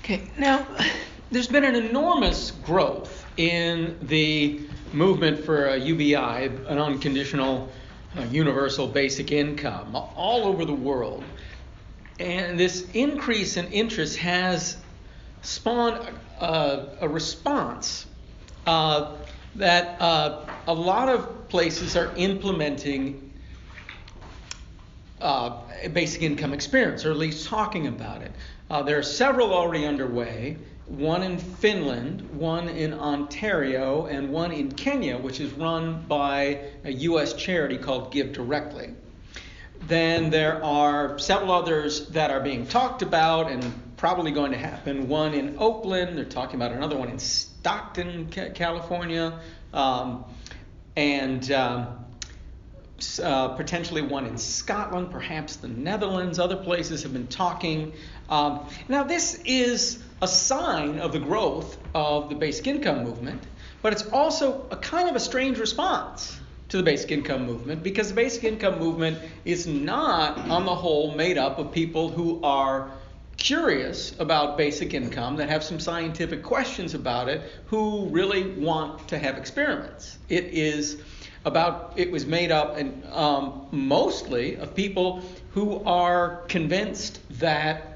Okay, now there's been an enormous growth in the movement for a UBI, an unconditional universal basic income, all over the world. And this increase in interest has spawned a response that a lot of places are implementing a basic income experience, or at least talking about it. There are several already underway, one in Finland, one in Ontario, and one in Kenya, which is run by a U.S. charity called Give Directly. Then there are several others that are being talked about and probably going to happen. One in Oakland, they're talking about another one in Stockton, California, and potentially one in Scotland, perhaps the Netherlands. Other places have been talking. Now, this is a sign of the growth of the basic income movement, but it's also a kind of a strange response to the basic income movement, because the basic income movement is not, on the whole, made up of people who are curious about basic income, that have some scientific questions about it, who really want to have experiments. It was made up mostly of people who are convinced that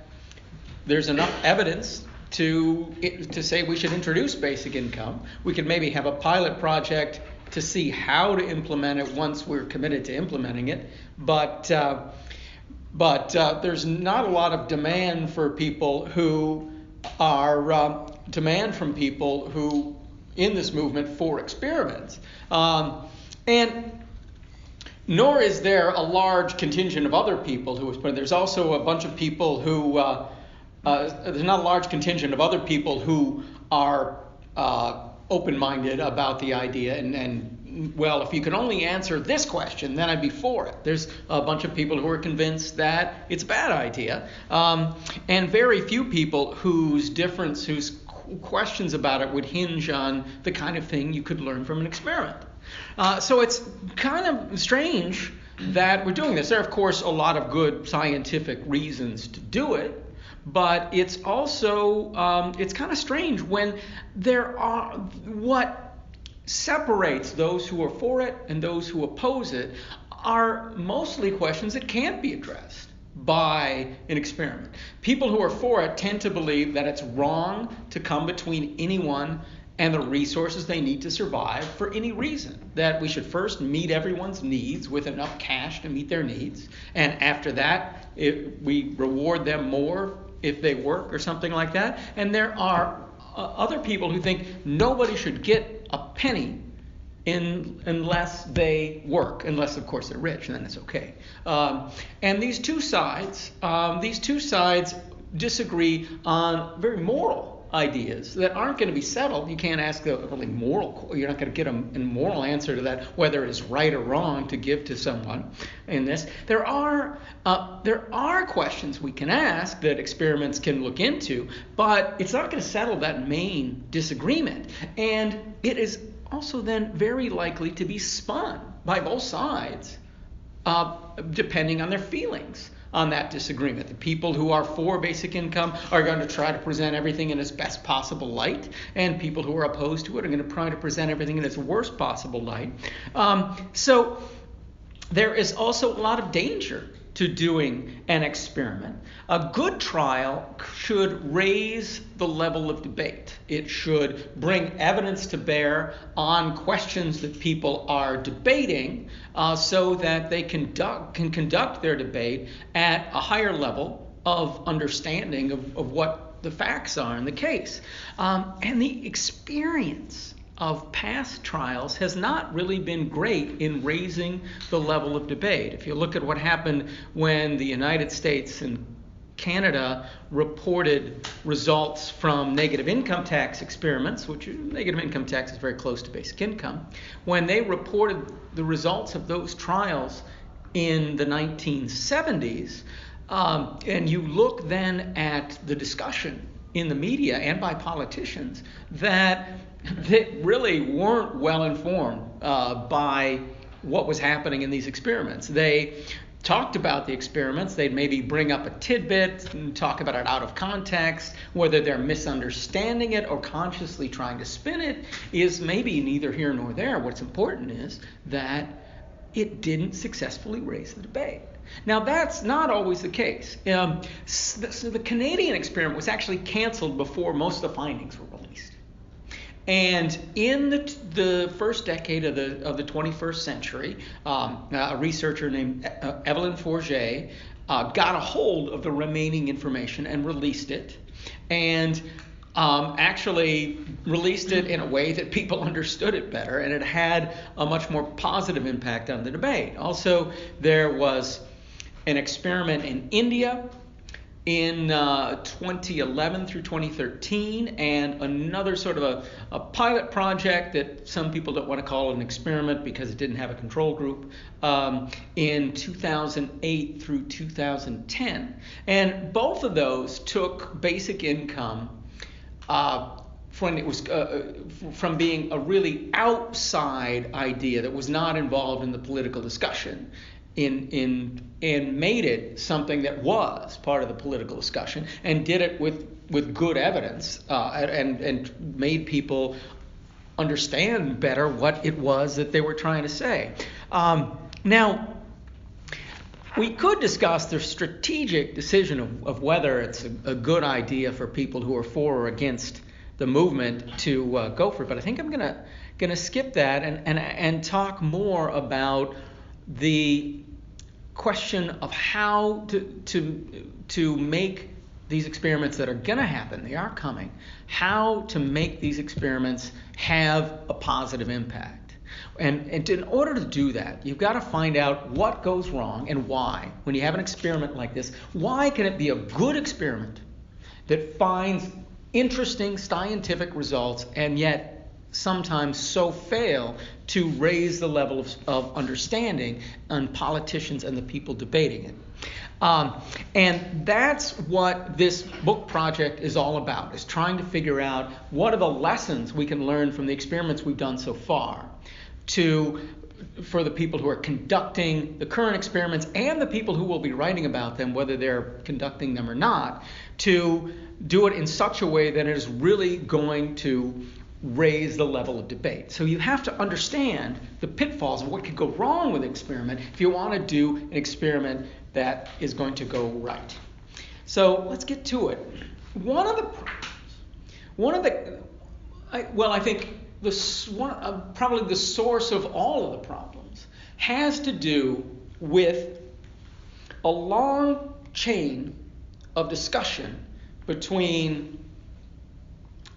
there's enough evidence to say we should introduce basic income. We could maybe have a pilot project to see how to implement it once we're committed to implementing it. But there's not a lot of demand for people who are from people who in this movement for experiments. And nor is there a large contingent of other people there's also a bunch of people who there's not a large contingent of other people who are open-minded about the idea and well, if you could only answer this question, then I'd be for it. There's a bunch of people who are convinced that it's a bad idea, and very few people whose questions about it would hinge on the kind of thing you could learn from an experiment. So it's kind of strange that we're doing this. There are, of course, a lot of good scientific reasons to do it, but it's also it's kind of strange when there are what separates those who are for it and those who oppose it are mostly questions that can't be addressed by an experiment. People who are for it tend to believe that it's wrong to come between anyone and the resources they need to survive for any reason, that we should first meet everyone's needs with enough cash to meet their needs, and after that we reward them more if they work or something like that. And there are other people who think nobody should get a penny unless they work, unless of course they're rich, and then it's okay. And these two sides disagree on very moral ideas that aren't going to be settled. You can't ask a really moral. You're not going to get a moral answer to that, whether it's right or wrong to give to someone. In this, there are questions we can ask that experiments can look into, but it's not going to settle that main disagreement. And it is also then very likely to be spun by both sides, depending on their feelings on that disagreement. The people who are for basic income are going to try to present everything in its best possible light, and people who are opposed to it are going to try to present everything in its worst possible light. So there is also a lot of danger to doing an experiment. A good trial should raise the level of debate. It should bring evidence to bear on questions that people are debating, so that they can conduct their debate at a higher level of understanding of what the facts are in the case. And the experience of past trials has not really been great in raising the level of debate. If you look at what happened when the United States and Canada reported results from negative income tax experiments, which negative income tax is very close to basic income, when they reported the results of those trials in the 1970s, and you look then at the discussion in the media and by politicians that really weren't well informed by what was happening in these experiments. They talked about the experiments. They'd maybe bring up a tidbit and talk about it out of context. Whether they're misunderstanding it or consciously trying to spin it is maybe neither here nor there. What's important is that it didn't successfully raise the debate. Now, that's not always the case. So the Canadian experiment was actually canceled before most of the findings were released. And in the first decade of the 21st century, a researcher named Evelyn Forget got a hold of the remaining information and released it. And actually released it in a way that people understood it better, and it had a much more positive impact on the debate. Also, there was an experiment in India in 2011 through 2013, and another sort of a pilot project that some people don't want to call an experiment because it didn't have a control group, in 2008 through 2010. And both of those took basic income from being a really outside idea that was not involved in the political discussion, and made it something that was part of the political discussion, and did it with good evidence, and made people understand better what it was that they were trying to say. Now, we could discuss the strategic decision of whether it's a good idea for people who are for or against the movement to go for it, but I think I'm gonna skip that and talk more about the question of how to make these experiments that are gonna happen, they are coming, how to make these experiments have a positive impact. And in order to do that, you've got to find out what goes wrong and why. When you have an experiment like this, why can it be a good experiment that finds interesting scientific results and yet sometimes so fail to raise the level of understanding on politicians and the people debating it? And that's what this book project is all about, is trying to figure out what are the lessons we can learn from the experiments we've done so far, for the people who are conducting the current experiments and the people who will be writing about them, whether they're conducting them or not, to do it in such a way that it is really going to raise the level of debate. So you have to understand the pitfalls of what could go wrong with an experiment if you want to do an experiment that is going to go right. So let's get to it. I think probably the source of all of the problems has to do with a long chain of discussion between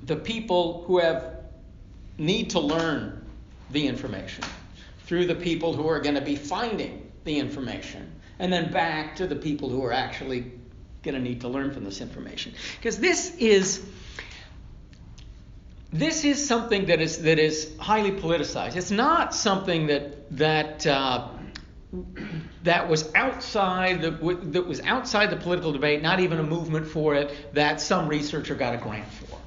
the people who need to learn the information, through the people who are going to be finding the information, and then back to the people who are actually going to need to learn from this information. Because this is something that is highly politicized. It's not something that was outside the political debate, not even a movement for it that some researcher got a grant for.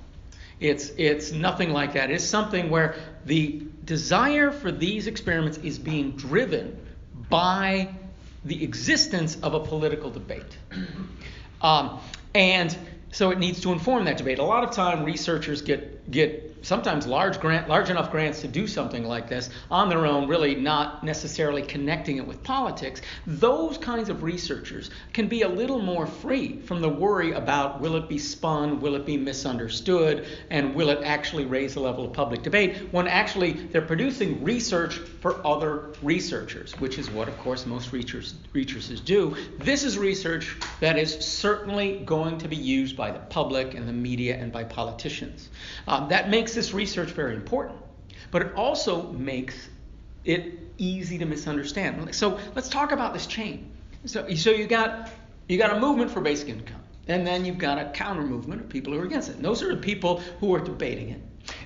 It's nothing like that. It's something where the desire for these experiments is being driven by the existence of a political debate. And so it needs to inform that debate. A lot of time researchers get sometimes large enough grants to do something like this on their own, really not necessarily connecting it with politics. Those kinds of researchers can be a little more free from the worry about will it be spun, will it be misunderstood, and will it actually raise the level of public debate, when actually they're producing research for other researchers, which is what, of course, most researchers do. This is research that is certainly going to be used by the public and the media and by politicians. That makes this research very important, but it also makes it easy to misunderstand. So let's talk about this chain. So you got a movement for basic income, and then you've got a counter movement of people who are against it. And those are the people who are debating it.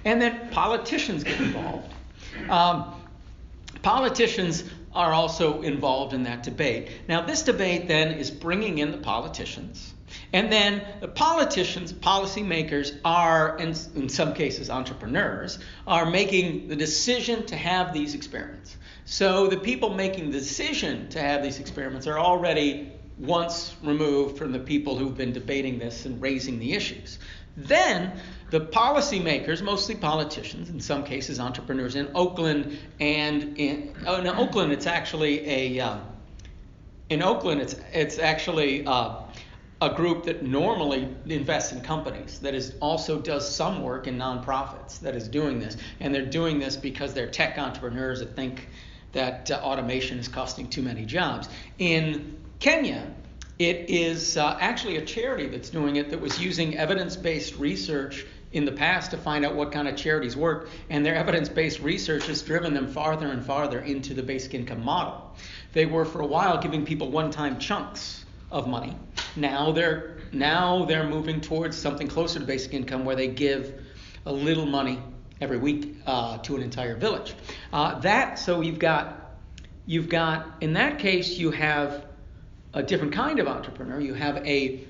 And then politicians get involved. Politicians are also involved in that debate. Now, this debate then is bringing in the politicians. And then the politicians, policymakers are, in some cases entrepreneurs, are making the decision to have these experiments. So the people making the decision to have these experiments are already once removed from the people who've been debating this and raising the issues. Then the policymakers, mostly politicians, in some cases entrepreneurs in Oakland, and in Oakland it's actually it's actually a group that normally invests in companies, that is also does some work in nonprofits that is doing this, and they're doing this because they're tech entrepreneurs that think that automation is costing too many jobs. In Kenya, it is actually a charity that's doing it, that was using evidence-based research in the past to find out what kind of charities work, and their evidence-based research has driven them farther and farther into the basic income model. They were for a while giving people one-time chunks of money. Now they're moving towards something closer to basic income, where they give a little money every week to an entire village. So you've got in that case you have a different kind of entrepreneur. You have a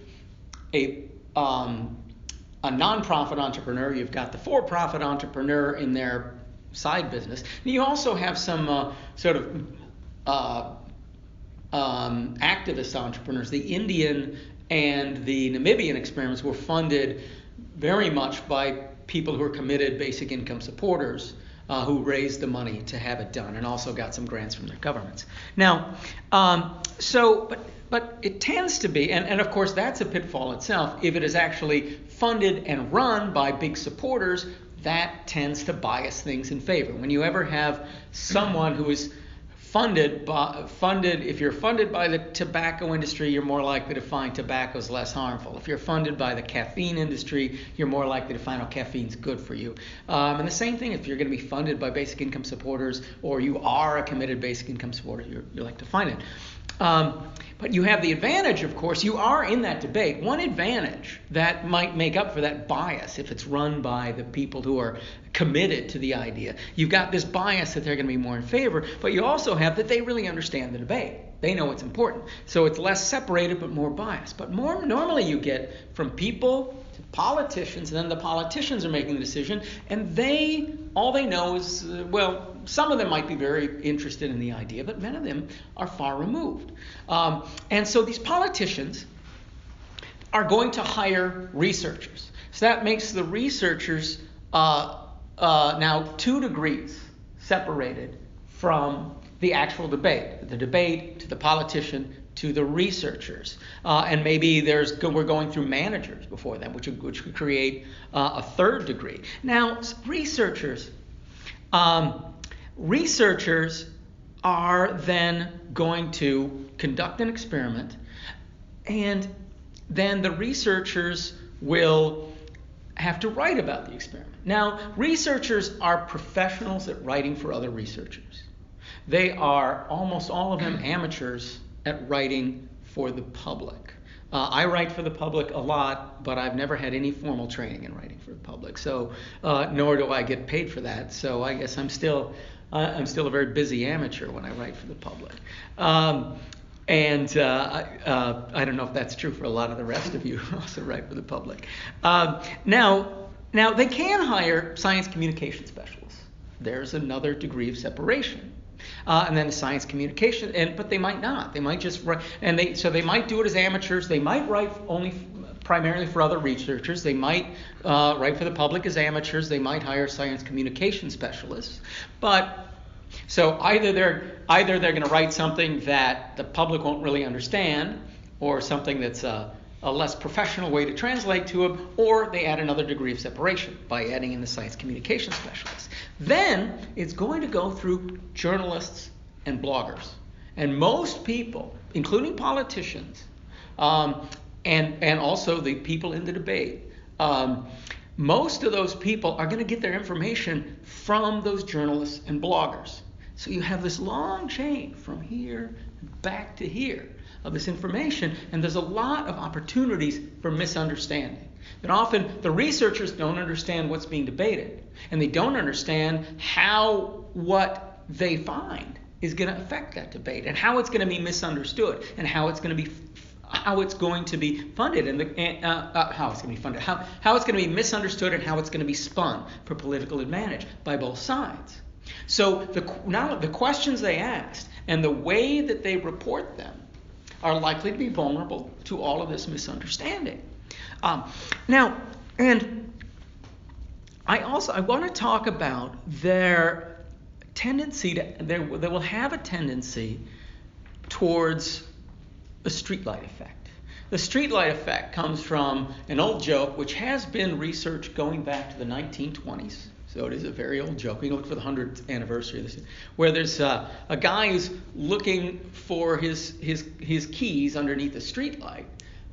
nonprofit entrepreneur. You've got the for-profit entrepreneur in their side business. And you also have some activist entrepreneurs. The Indian and the Namibian experiments were funded very much by people who are committed basic income supporters, who raised the money to have it done, and also got some grants from their governments. Now, but it tends to be, and of course that's a pitfall itself, if it is actually funded and run by big supporters, that tends to bias things in favor. When you ever have someone who is if you're funded by the tobacco industry, you're more likely to find tobacco is less harmful. If you're funded by the caffeine industry, you're more likely to find out caffeine's good for you. And the same thing if you're going to be funded by basic income supporters, or you are a committed basic income supporter, you're like to find it. But you have the advantage, of course, you are in that debate. One advantage that might make up for that bias, if it's run by the people who are committed to the idea, you've got this bias that they're going to be more in favor, but you also have that they really understand the debate. They know what's important. So it's less separated but more biased. But more normally you get from people to politicians, and then the politicians are making the decision, and all they know is, some of them might be very interested in the idea, but many of them are far removed. And so these politicians are going to hire researchers. So that makes the researchers now 2 degrees separated from the actual debate. The debate to the politician to the researchers. And maybe we're going through managers before them, which could create a 3rd degree. Now, researchers are then going to conduct an experiment, and then the researchers will have to write about the experiment. Now, researchers are professionals at writing for other researchers. They are, almost all of them, amateurs at writing for the public. I write for the public a lot, but I've never had any formal training in writing for the public. So, nor do I get paid for that. So I guess I'm still a very busy amateur when I write for the public. I don't know if that's true for a lot of the rest of you who also write for the public. Now they can hire science communication specialists. There's another degree of separation. And then the science communication, but they might not. They might just write, so they might do it as amateurs. They might write primarily for other researchers. They might write for the public as amateurs. They might hire science communication specialists. But so either they're going to write something that the public won't really understand, or something that's a less professional way to translate to them, or they add another degree of separation by adding in the science communication specialists. Then it's going to go through journalists and bloggers. And most people, including politicians, and also the people in the debate, most of those people are going to get their information from those journalists and bloggers. So you have this long chain from here back to here of this information, and there's a lot of opportunities for misunderstanding. That often the researchers don't understand what's being debated, and they don't understand how what they find is going to affect that debate, and how it's going to be misunderstood, and how it's going to be funded, and how it's going to be funded, how it's going to be misunderstood, and how it's going to be spun for political advantage by both sides. So now the questions they asked and the way that they report them are likely to be vulnerable to all of this misunderstanding. Now, and I want to talk about their tendency they will have a tendency towards a streetlight effect. The streetlight effect comes from an old joke which has been researched going back to the 1920s. So it is a very old joke. We can look for the 100th anniversary of this, where there's a guy who's looking for his keys underneath a streetlight.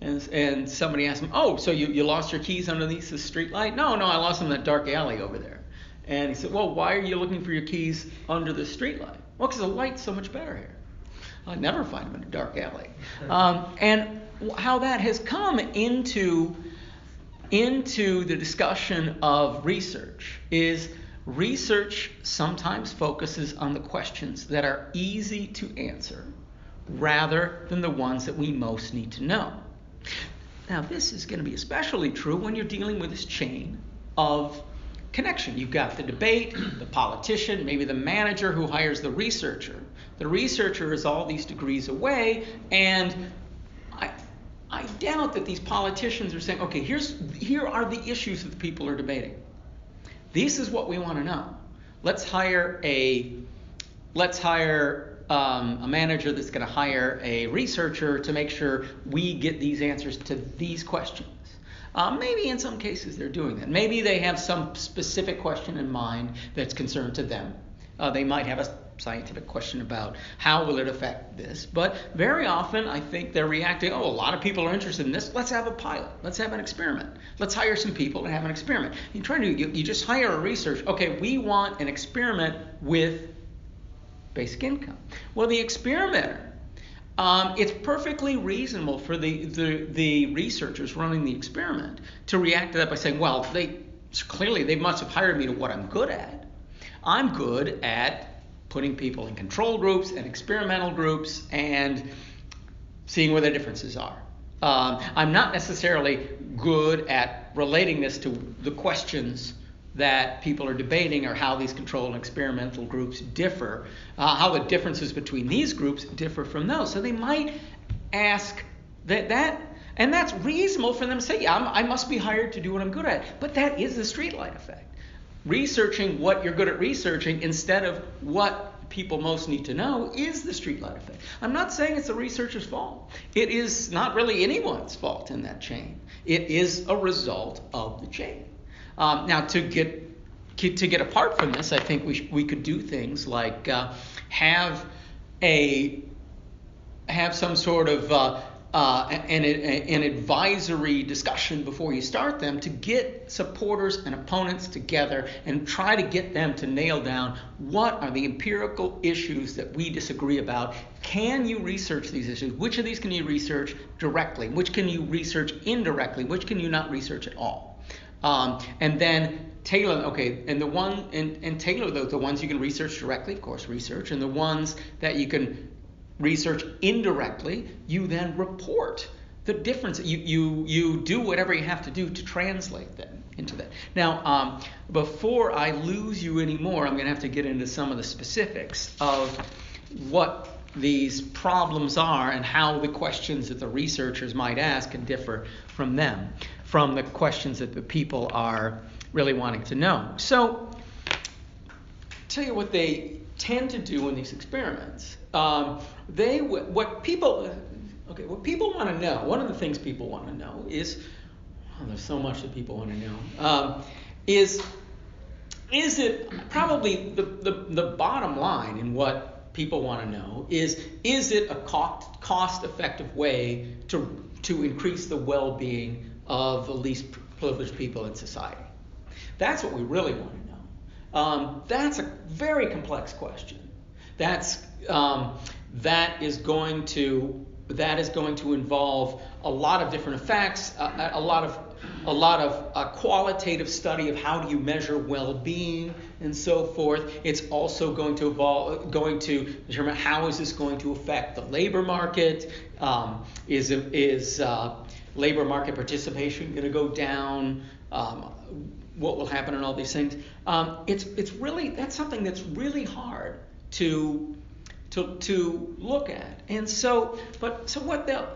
And somebody asked him, "Oh, so you lost your keys underneath the streetlight?" No, I lost them in that dark alley over there. And he said, "Well, why are you looking for your keys under the streetlight?" "Well, because the light's so much better here. I never find them in a dark alley." And how that has come into the discussion of research is research sometimes focuses on the questions that are easy to answer rather than the ones that we most need to know. Now, this is going to be especially true when you're dealing with this chain of connection. You've got the debate, the politician, maybe the manager who hires the researcher. The researcher is all these degrees away, and I doubt that these politicians are saying, "Okay, here are the issues that the people are debating. This is what we want to know. Let's hire a manager that's going to hire a researcher to make sure we get these answers to these questions." Maybe in some cases they're doing that. Maybe they have some specific question in mind that's concerned to them. They might have a scientific question about how will it affect this. But very often I think they're reacting, "Oh, a lot of people are interested in this. Let's have a pilot. Let's have an experiment. Let's hire some people and have an experiment." You just hire a researcher. "Okay, we want an experiment with basic income." Well, the experimenter, it's perfectly reasonable for the researchers running the experiment to react to that by saying, "Well, they must have hired me to what I'm good at. I'm good at putting people in control groups and experimental groups and seeing where the differences are. I'm not necessarily good at relating this to the questions that people are debating, or how these control and experimental groups differ, how the differences between these groups differ from those." So they might ask that, and that's reasonable for them to say, "Yeah, I must be hired to do what I'm good at." But that is the streetlight effect. Researching what you're good at researching instead of what people most need to know is the streetlight effect. I'm not saying it's the researcher's fault. It is not really anyone's fault in that chain. It is a result of the chain. Now, to get apart from this, I think we could do things like have some sort of an advisory discussion before you start them, to get supporters and opponents together and try to get them to nail down what are the empirical issues that we disagree about. Can you research these issues? Which of these can you research directly? Which can you research indirectly? Which can you not research at all? And then tailor, tailor the ones you can research directly, of course, research, and the ones that you can research indirectly, you then report the difference. You do whatever you have to do to translate them into that. Now, before I lose you anymore, I'm going to have to get into some of the specifics of what these problems are and how the questions that the researchers might ask can differ from the questions that the people are really wanting to know. So, tell you what they tend to do in these experiments. What people want to know. One of the things people want to know is, there's so much that people want to know. Is it probably the bottom line in what people want to know is it a cost-effective way to increase the well-being of the least privileged people in society? That's what we really want to know. That's a very complex question. That is going to involve a lot of different effects, a lot of qualitative study of how do you measure well-being and so forth. It's also going to determine how is this going to affect the labor market. Is labor market participation going to go down? what will happen and all these things. It's really, that's something that's really hard to look at. And so what they'll,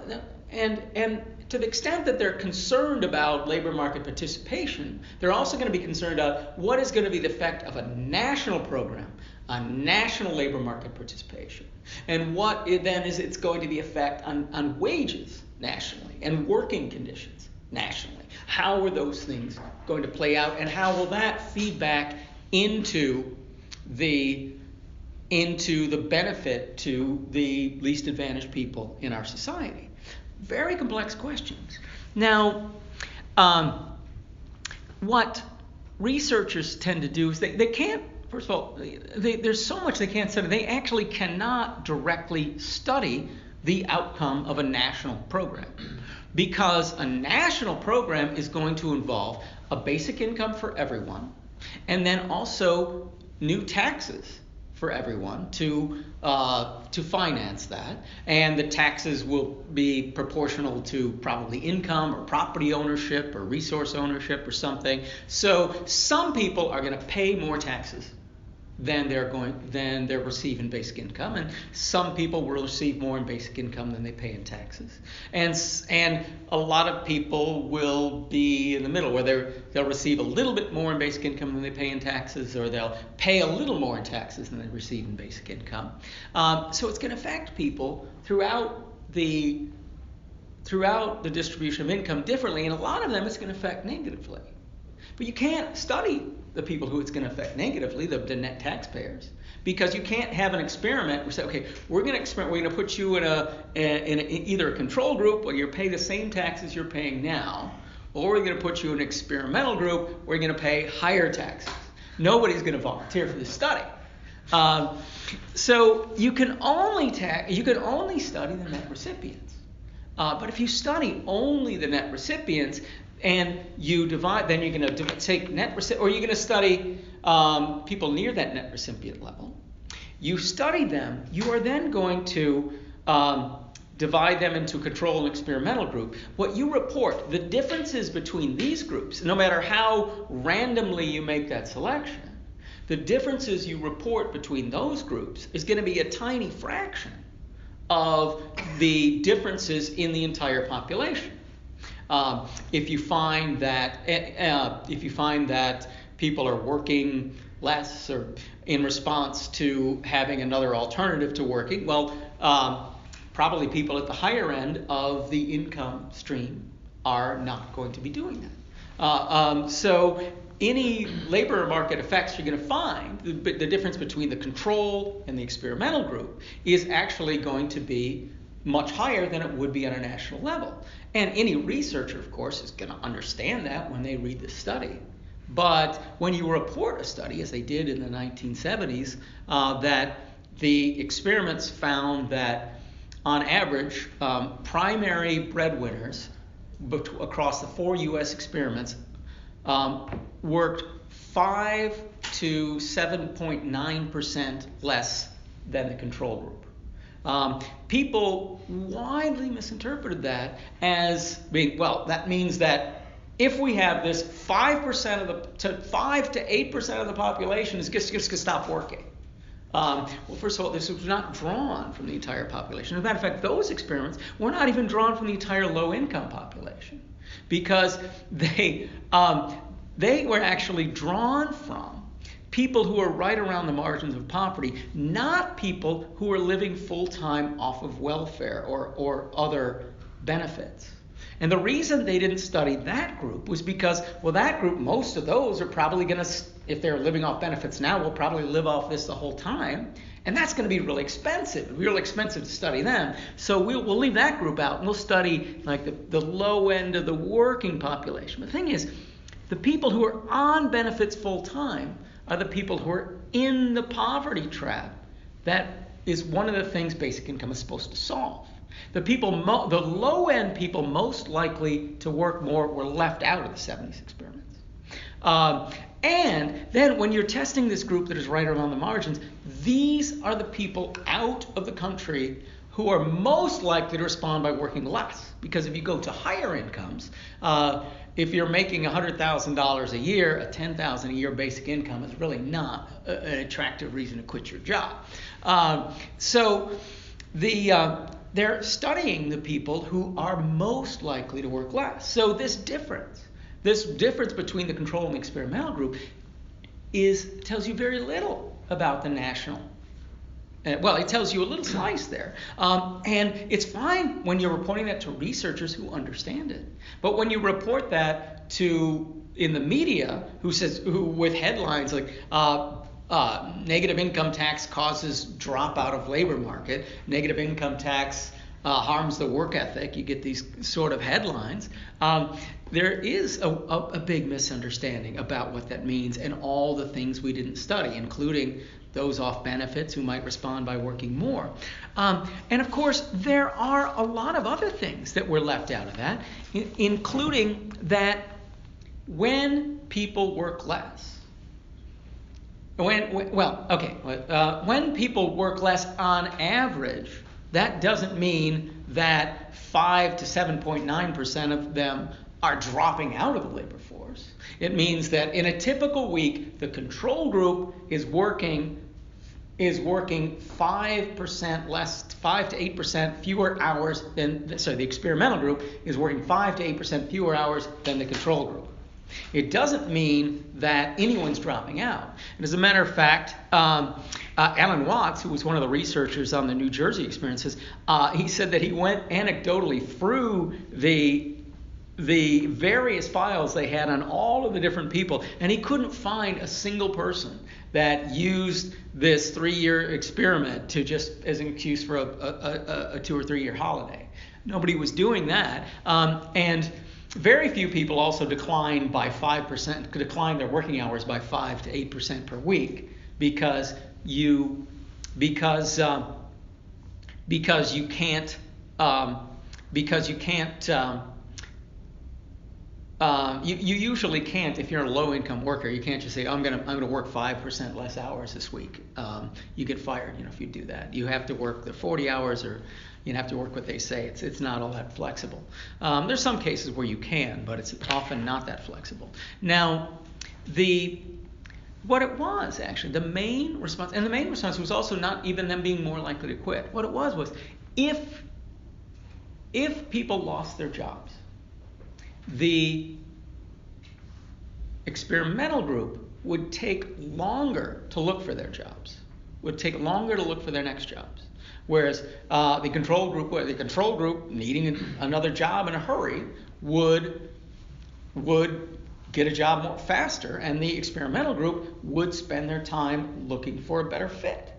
and to the extent that they're concerned about labor market participation, they're also going to be concerned about what is going to be the effect of a national program, a national labor market participation, and what then is it's going to be effect on wages nationally and working conditions nationally. How are those things going to play out, and how will that feed back into the benefit to the least advantaged people in our society? Very complex questions. Now, what researchers tend to do is they can't, first of all, there's so much they can't study. They actually cannot directly study the outcome of a national program, because a national program is going to involve a basic income for everyone, and then also new taxes for everyone to finance that, and the taxes will be proportional to probably income or property ownership or resource ownership or something. So some people are going to pay more taxes than they're receiving basic income, and some people will receive more in basic income than they pay in taxes, and a lot of people will be in the middle, where they'll receive a little bit more in basic income than they pay in taxes, or they'll pay a little more in taxes than they receive in basic income. So it's going to affect people throughout the distribution of income differently, and a lot of them it's going to affect negatively. But you can't study the people who it's going to affect negatively, the net taxpayers, because you can't have an experiment where you say, okay, we're going to put you in either a control group where you pay the same taxes you're paying now, or we're going to put you in an experimental group where you're going to pay higher taxes. Nobody's going to volunteer for this study. So you can only study the net recipients. But if you study only the net recipients, and you divide, then you're going to take net recipient, or you're going to study people near that net recipient level. You study them. You are then going to divide them into control and experimental group. What you report, the differences between these groups, no matter how randomly you make that selection, the differences you report between those groups is going to be a tiny fraction of the differences in the entire population. If you find that people are working less, or in response to having another alternative to working, well, probably people at the higher end of the income stream are not going to be doing that. So any labor market effects you're going to find, the difference between the control and the experimental group is actually going to be much higher than it would be on a national level. And any researcher, of course, is going to understand that when they read the study. But when you report a study, as they did in the 1970s, that the experiments found that, on average, primary breadwinners across the 4 U.S. experiments worked 5 to 7.9% less than the control group. People widely misinterpreted that as being, well, that means that if we have this 5 to 8% of the population is just going to stop working. Well, first of all, this was not drawn from the entire population. As a matter of fact, those experiments were not even drawn from the entire low-income population, because they were actually drawn from people who are right around the margins of poverty, not people who are living full-time off of welfare or other benefits. And the reason they didn't study that group was because, well, that group, most of those are probably going to, if they're living off benefits now, will probably live off this the whole time. And that's going to be really expensive to study them. So we'll leave that group out, and we'll study like the low end of the working population. The thing is, the people who are on benefits full-time are the people who are in the poverty trap. That is one of the things basic income is supposed to solve. The low-end people most likely to work more were left out of the 70s experiments. And then when you're testing this group that is right around the margins, these are the people out of the country who are most likely to respond by working less. Because if you go to higher incomes, if you're making $100,000 a year, a $10,000 a year basic income is really not an attractive reason to quit your job. They're studying the people who are most likely to work less. So this difference between the control and the experimental group tells you very little about the national. Well, it tells you a little slice there. And it's fine when you're reporting that to researchers who understand it. But when you report that in the media, who with headlines like negative income tax causes drop out of labor market, negative income tax harms the work ethic, you get these sort of headlines. There is a big misunderstanding about what that means and all the things we didn't study, including those off benefits who might respond by working more. And of course, there are a lot of other things that were left out of that, including that when people work less, when people work less on average, that doesn't mean that 5 to 7.9% of them are dropping out of the labor force. It means that in a typical week, the control group is working 5% less, 5 to 8% fewer hours the experimental group is working 5 to 8% fewer hours than the control group. It doesn't mean that anyone's dropping out. And as a matter of fact, Alan Watts, who was one of the researchers on the New Jersey experiences, he said that he went anecdotally through the various files they had on all of the different people, and he couldn't find a single person that used this 3-year experiment to just as an excuse for a 2 or 3 year holiday. Nobody was doing that, and very few people also declined their working hours by 5 to 8% per week because you can't. You usually can't, if you're a low-income worker, you can't just say, I'm gonna work 5% less hours this week. You get fired, if you do that. You have to work the 40 hours, or you have to work what they say. It's not all that flexible. There's some cases where you can, but it's often not that flexible. Now, what it was actually, the main response was also not even them being more likely to quit. What it was if people lost their jobs, the experimental group would take longer to look for their jobs, would take longer to look for their next jobs. Whereas the control group needing another job in a hurry would get a job more faster, and the experimental group would spend their time looking for a better fit,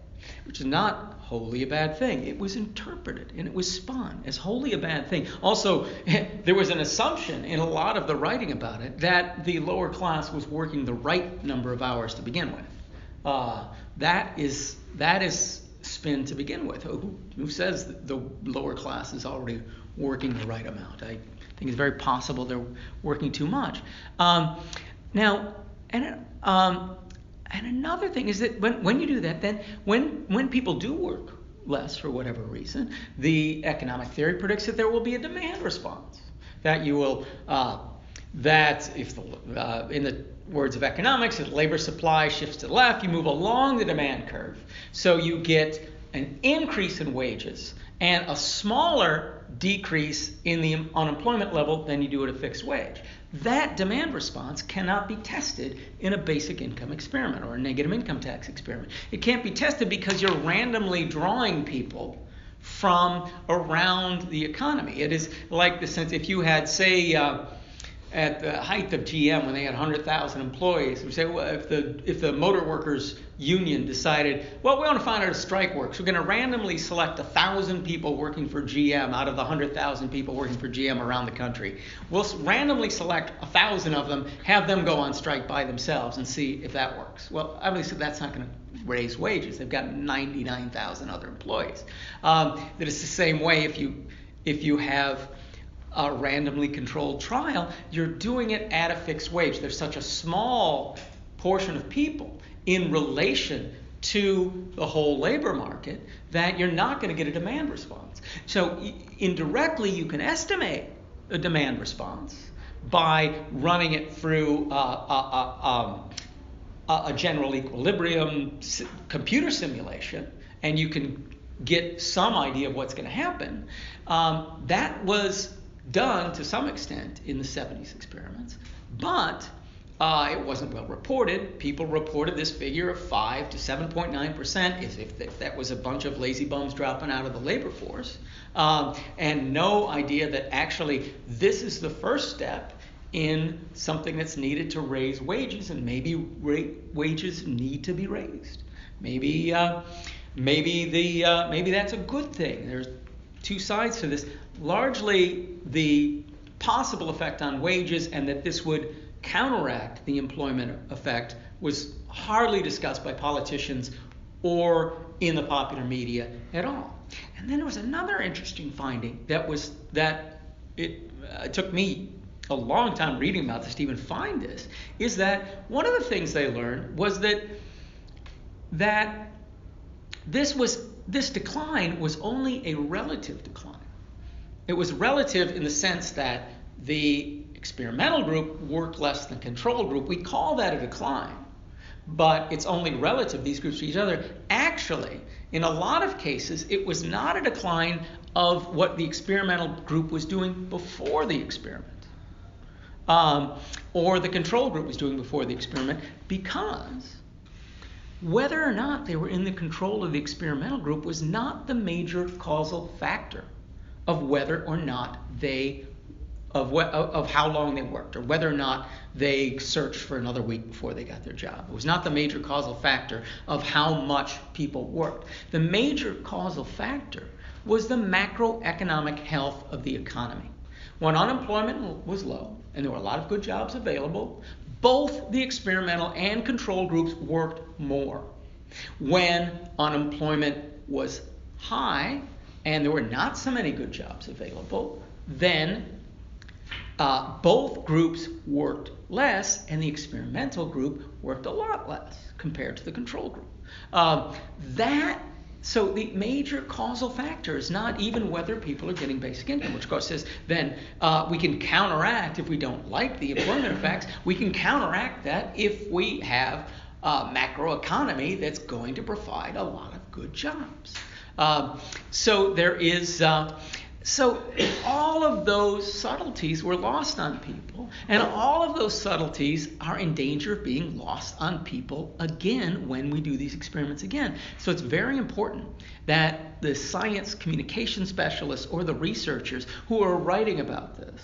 which is not wholly a bad thing. It was interpreted and it was spun as wholly a bad thing. Also, there was an assumption in a lot of the writing about it that the lower class was working the right number of hours to begin with. That is spin to begin with. Who says that the lower class is already working the right amount? I think it's very possible they're working too much. And another thing is that when you do that, then when people do work less for whatever reason, the economic theory predicts that there will be a demand response. That you will, that if in the words of economics, if labor supply shifts to the left, you move along the demand curve. So you get an increase in wages and a smaller decrease in the unemployment level than you do at a fixed wage. That demand response cannot be tested in a basic income experiment or a negative income tax experiment. It can't be tested because you're randomly drawing people from around the economy. It is like the sense if you had, say, at the height of GM when they had 100,000 employees, we say, well, if the motor workers union decided, well, we want to find out if strike works, we're going to randomly select 1,000 people working for GM out of the 100,000 people working for GM around the country. We'll randomly select 1,000 of them, have them go on strike by themselves and see if that works. Well, obviously that's not going to raise wages. They've got 99,000 other employees. That is the same way if you have a randomly controlled trial, you're doing it at a fixed wage. There's such a small portion of people in relation to the whole labor market that you're not going to get a demand response. So indirectly, you can estimate a demand response by running it through a general equilibrium computer simulation, and you can get some idea of what's going to happen. That was done to some extent in the 70s experiments, but it wasn't well reported. People reported this figure of 5 to 7.9% as if that was a bunch of lazy bums dropping out of the labor force, and no idea that actually this is the first step in something that's needed to raise wages, and maybe wages need to be raised. Maybe that's a good thing. There's two sides to this. Largely, the possible effect on wages and that this would counteract the employment effect was hardly discussed by politicians or in the popular media at all. And then there was another interesting finding that it took me a long time reading about this to even find this, is that one of the things they learned was that this decline was only a relative decline. It was relative in the sense that the experimental group worked less than the control group. We call that a decline, but it's only relative, these groups to each other. Actually, in a lot of cases, it was not a decline of what the experimental group was doing before the experiment, or the control group was doing before the experiment, because whether or not they were in the control of the experimental group was not the major causal factor of whether or not of how long they worked, or whether or not they searched for another week before they got their job. It was not the major causal factor of how much people worked. The major causal factor was the macroeconomic health of the economy. When unemployment was low and there were a lot of good jobs available, both the experimental and control groups worked more. When unemployment was high and there were not so many good jobs available, then both groups worked less, and the experimental group worked a lot less compared to the control group. So the major causal factor is not even whether people are getting basic income, which of course says then we can counteract, if we don't like the employment effects, we can counteract that if we have a macroeconomy that's going to provide a lot of good jobs. So all of those subtleties were lost on people, and all of those subtleties are in danger of being lost on people again when we do these experiments again. So it's very important that the science communication specialists or the researchers who are writing about this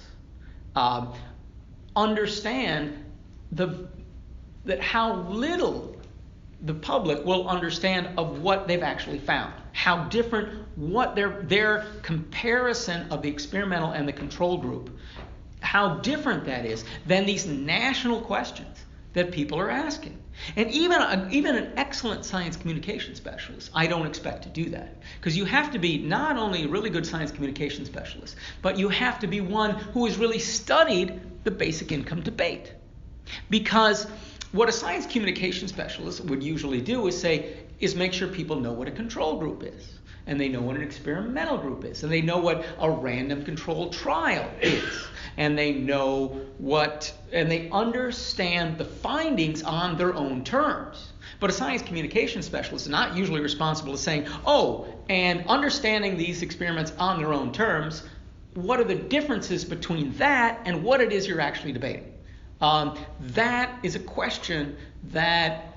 understand that how little the public will understand of what they've actually found, how different, what their comparison of the experimental and the control group, how different that is than these national questions that people are asking. And even an excellent science communication specialist, I don't expect to do that, because you have to be not only a really good science communication specialist, but you have to be one who has really studied the basic income debate. Because what a science communication specialist would usually do is make sure people know what a control group is, and they know what an experimental group is, and they know what a random controlled trial is, and they they understand the findings on their own terms. But a science communication specialist is not usually responsible for saying, and understanding these experiments on their own terms, what are the differences between that and what it is you're actually debating? That is a question that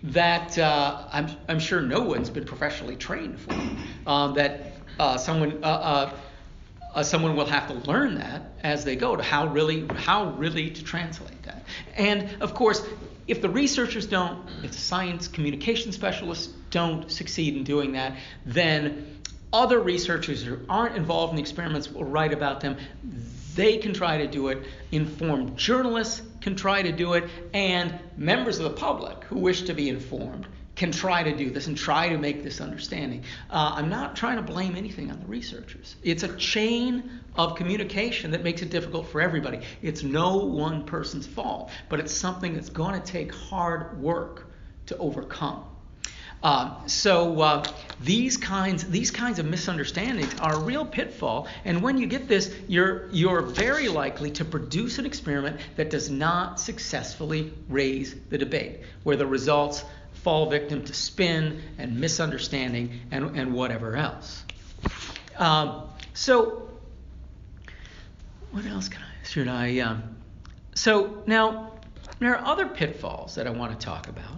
I'm sure no one's been professionally trained for. Someone will have to learn that as they go, to how really to translate that. And of course, if the researchers don't, if the science communication specialists don't succeed in doing that, then other researchers who aren't involved in the experiments will write about them. They can try to do it, informed journalists can try to do it, and members of the public who wish to be informed can try to do this and try to make this understanding. I'm not trying to blame anything on the researchers. It's a chain of communication that makes it difficult for everybody. It's no one person's fault, but it's something that's going to take hard work to overcome. These kinds of misunderstandings are a real pitfall, and when you get this, you're very likely to produce an experiment that does not successfully raise the debate, where the results fall victim to spin and misunderstanding and whatever else. So what else should I? So now there are other pitfalls that I want to talk about,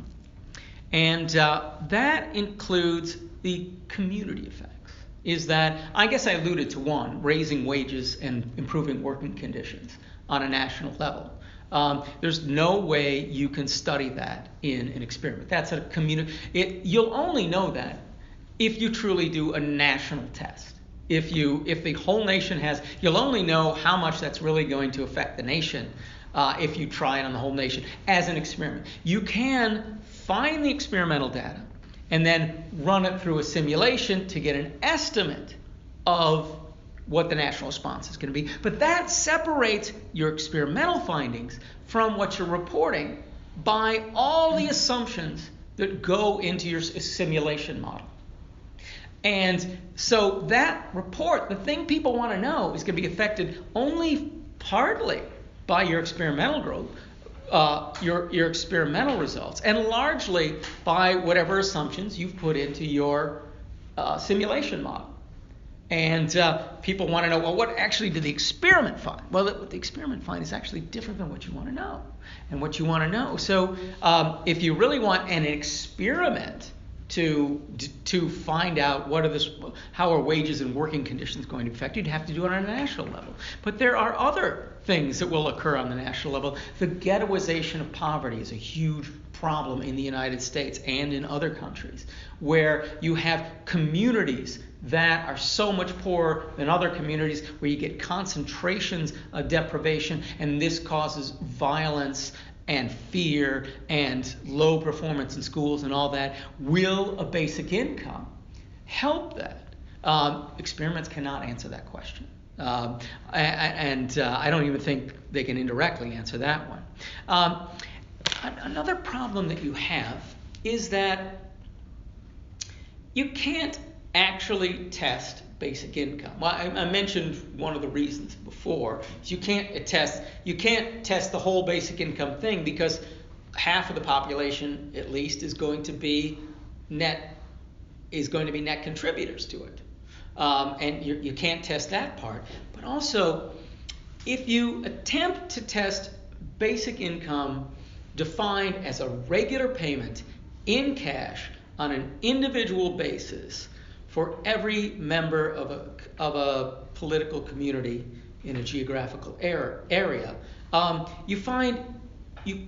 and that includes the community effects. Is that, I guess I alluded to one, raising wages and improving working conditions on a national level. There's no way you can study that in an experiment. That's a community. You'll only know that if you truly do a national test. If the whole nation you'll only know how much that's really going to affect the nation if you try it on the whole nation as an experiment. You can find the experimental data and then run it through a simulation to get an estimate of what the national response is going to be. But that separates your experimental findings from what you're reporting by all the assumptions that go into your simulation model. And so that report, the thing people want to know, is going to be affected only partly by your experimental growth, your experimental results, and largely by whatever assumptions you've put into your simulation model. And people want to know, well, what actually did the experiment find? Well, what the experiment find is actually different than what you want to know. And what you want to know. So if you really want an experiment to find out how are wages and working conditions going to affect, you'd have to do it on a national level. But there are other things that will occur on the national level. The ghettoization of poverty is a huge problem in the United States and in other countries, where you have communities that are so much poorer than other communities, where you get concentrations of deprivation, and this causes violence and fear and low performance in schools and all that. Will a basic income help that? Experiments cannot answer that question. And I don't even think they can indirectly answer that one. Another problem that you have is that you can't actually test basic income. Well, I mentioned one of the reasons before. You can't test the whole basic income thing, because half of the population, at least, is going to be net contributors to it, and you can't test that part. But also, if you attempt to test basic income defined as a regular payment in cash on an individual basis for every member of a political community in a geographical area, you find you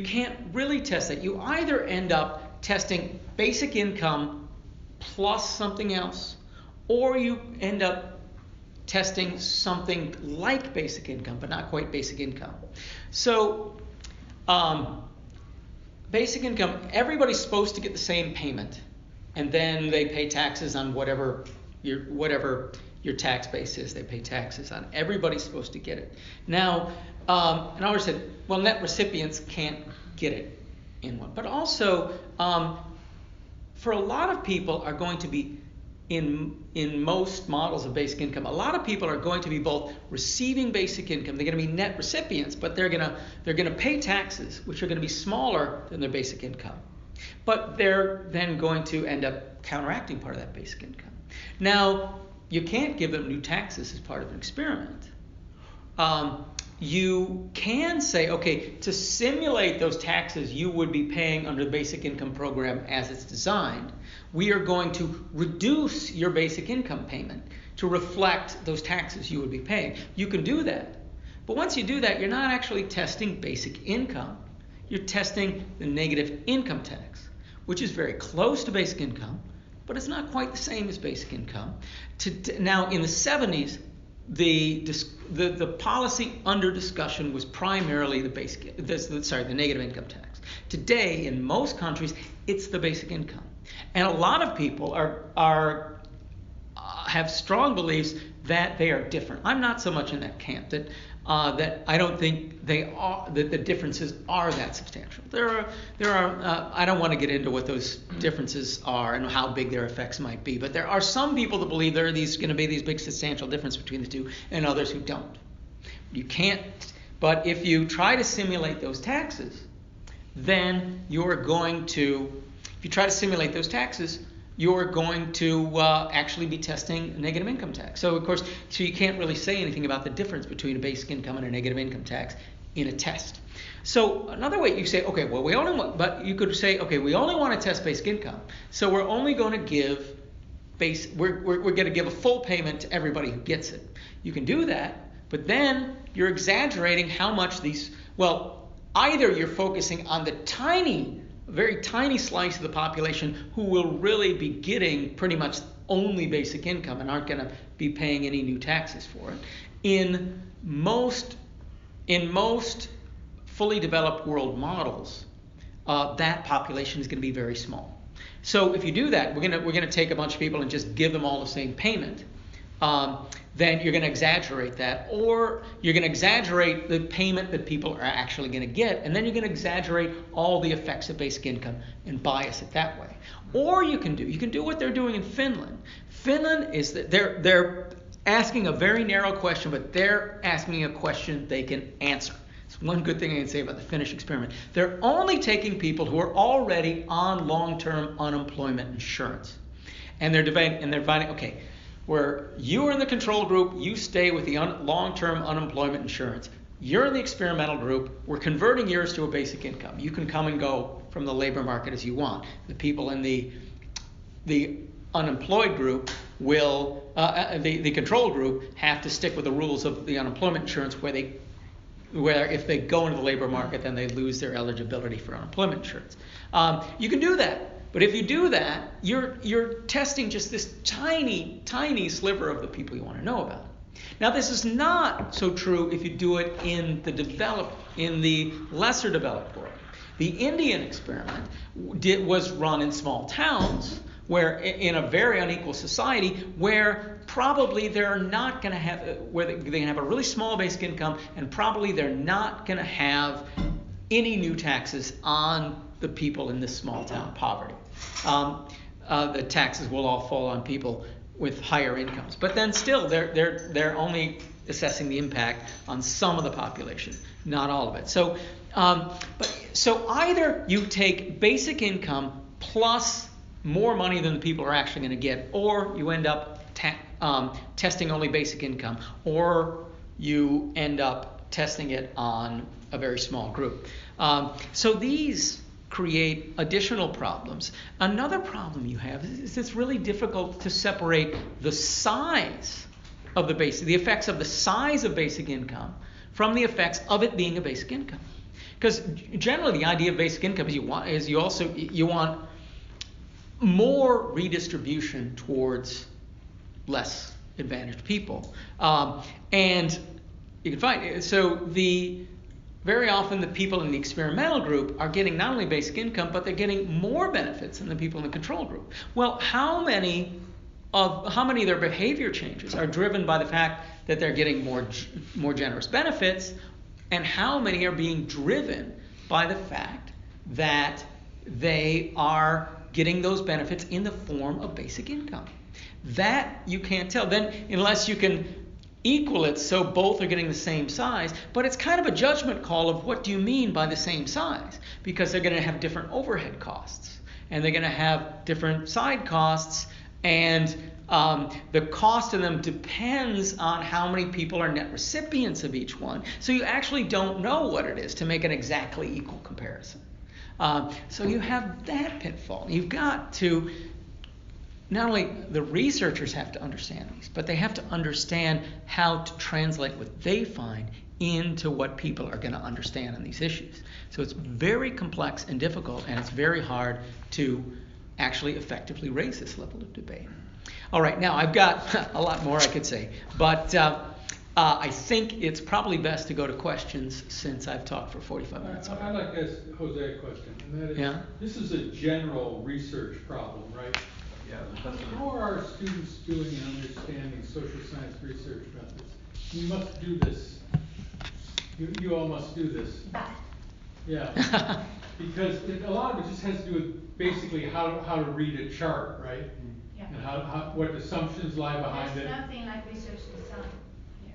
can't really test that. You either end up testing basic income plus something else, or you end up testing something like basic income, but not quite basic income. So basic income, everybody's supposed to get the same payment, and then they pay taxes on whatever your tax base is. They pay taxes on. Everybody's supposed to get it. Now, and I always said, well, net recipients can't get it in one. But also, for a lot of people are going to be in most models of basic income, a lot of people are going to be both receiving basic income. They're going to be net recipients, but they're going to pay taxes, which are going to be smaller than their basic income. But they're then going to end up counteracting part of that basic income. Now, you can't give them new taxes as part of an experiment. You can say, okay, to simulate those taxes you would be paying under the basic income program as it's designed, we are going to reduce your basic income payment to reflect those taxes you would be paying. You can do that. But once you do that, you're not actually testing basic income. You're testing the negative income tax, which is very close to basic income, but it's not quite the same as basic income. Now, in the 70s, the policy under discussion was primarily the negative income tax. Today, in most countries, it's the basic income, and a lot of people have strong beliefs that they are different. I'm not so much in that camp that I don't think that the differences are that substantial. There are I don't want to get into what those differences are and how big their effects might be, but there are some people that believe there are going to be these big substantial differences between the two, and others who don't. You can't. But if you try to simulate those taxes, then you're going to. If you try to simulate those taxes, you're going to actually be testing a negative income tax. So, of course, you can't really say anything about the difference between a basic income and a negative income tax in a test. So another way you say, okay, well, we only want to test basic income. So we're only going to give we're going to give a full payment to everybody who gets it. You can do that, but then you're exaggerating how much either you're focusing on the very tiny slice of the population who will really be getting pretty much only basic income and aren't going to be paying any new taxes for it. In most fully developed world models, that population is going to be very small. So if you do that, we're going to take a bunch of people and just give them all the same payment. Then you're going to exaggerate that, or you're going to exaggerate the payment that people are actually going to get, and then you're going to exaggerate all the effects of basic income and bias it that way. Or you can do what they're doing in Finland. Finland is that they're asking a very narrow question, but they're asking a question they can answer. It's one good thing I can say about the Finnish experiment. They're only taking people who are already on long-term unemployment insurance, and they're finding, okay, where you are in the control group, you stay with the long-term unemployment insurance. You're in the experimental group. We're converting yours to a basic income. You can come and go from the labor market as you want. The people in the unemployed group will, the control group, have to stick with the rules of the unemployment insurance, where if they go into the labor market, then they lose their eligibility for unemployment insurance. You can do that. But if you do that, you're testing just this tiny, tiny sliver of the people you want to know about. Now, this is not so true if you do it in the lesser developed world. The Indian experiment was run in small towns, where in a very unequal society, where probably they're not going to have, where they can have a really small basic income, and probably they're not going to have any new taxes on the people in this small town poverty. The taxes will all fall on people with higher incomes, but then still they're only assessing the impact on some of the population, not all of it. So either you take basic income plus more money than the people are actually going to get, or you end up testing only basic income, or you end up testing it on a very small group. So these create additional problems. Another problem you have is it's really difficult to separate the size of the effects of the size of basic income from the effects of it being a basic income. Because generally the idea of basic income is you want more redistribution towards less advantaged people. And you can find very often the people in the experimental group are getting not only basic income, but they're getting more benefits than the people in the control group. Well, how many of their behavior changes are driven by the fact that they're getting more generous benefits, and how many are being driven by the fact that they are getting those benefits in the form of basic income? That you can't tell. Then, unless you can equal it so both are getting the same size, but it's kind of a judgment call of what do you mean by the same size, because they're going to have different overhead costs, and they're going to have different side costs, and the cost of them depends on how many people are net recipients of each one. So you actually don't know what it is to make an exactly equal comparison. So you have that pitfall. You've got to, not only the researchers have to understand these, but they have to understand how to translate what they find into what people are going to understand on these issues. So it's very complex and difficult, and it's very hard to actually effectively raise this level of debate. All right, now I've got a lot more I could say, but I think it's probably best to go to questions since I've talked for 45 minutes. I'd like to ask Jose a question, and that is, this is a general research problem, right? How are our students doing in understanding social science research methods? You must do this. You all must do this. Bad. Yeah. Because a lot of it just has to do with basically how to read a chart, right? Yeah. And what assumptions lie behind There's it. nothing like research design here.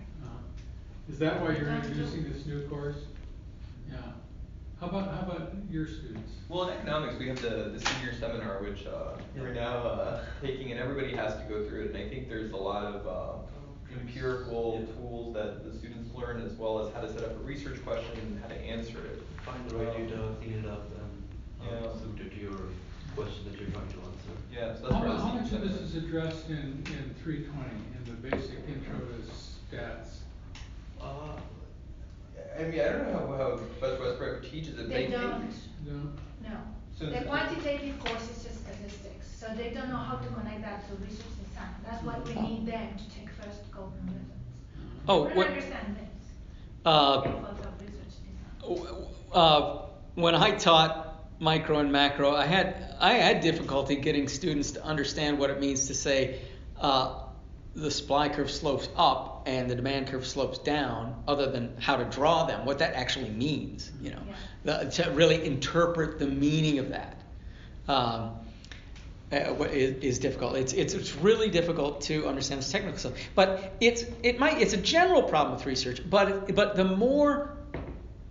Is that why you're Don't do- introducing this new course? Yeah. How about your students? Well, in economics, we have the senior seminar, which we're now taking, and everybody has to go through it. And I think there's a lot of empirical tools that the students learn, as well as how to set up a research question and how to answer it. Find the right data, clean it up, and suited to your question that you're trying to answer. Yeah, so that's How much of this is addressed in 320, in the basic intro to stats? I mean, I don't know how Professor Westbrook teaches it. They don't. No? No. So The quantitative course is just statistics, so they don't know how to connect that to research design. That's why we need them to take first cognitive methods. Oh, We what? understand this. Uh, Fields of research design. When I taught micro and macro, I had difficulty getting students to understand what it means to say the supply curve slopes up and the demand curve slopes down, other than how to draw them, what that actually means, to really interpret the meaning of that. Is difficult. It's really difficult to understand this technical stuff. But it's a general problem with research. But the more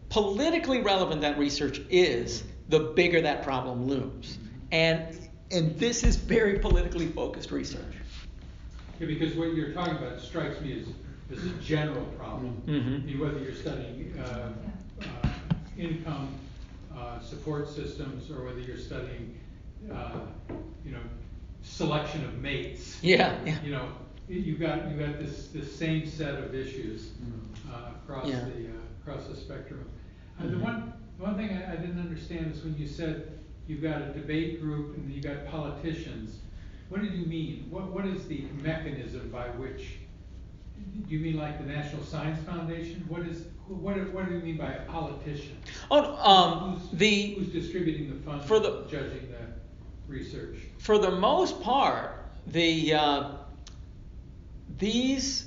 politically relevant that research is, the bigger that problem looms. And this is very politically focused research. Yeah, because what you're talking about strikes me as a general problem. Mm-hmm. I mean, whether you're studying income support systems, or whether you're studying selection of mates. Yeah. You've got this same set of issues across the spectrum. The one thing I didn't understand is when you said you've got a debate group and you've got politicians. What did you mean? What is the mechanism by which? Do you mean like the National Science Foundation? What do you mean by a politician? Who's distributing the funds, judging the research? For the most part, these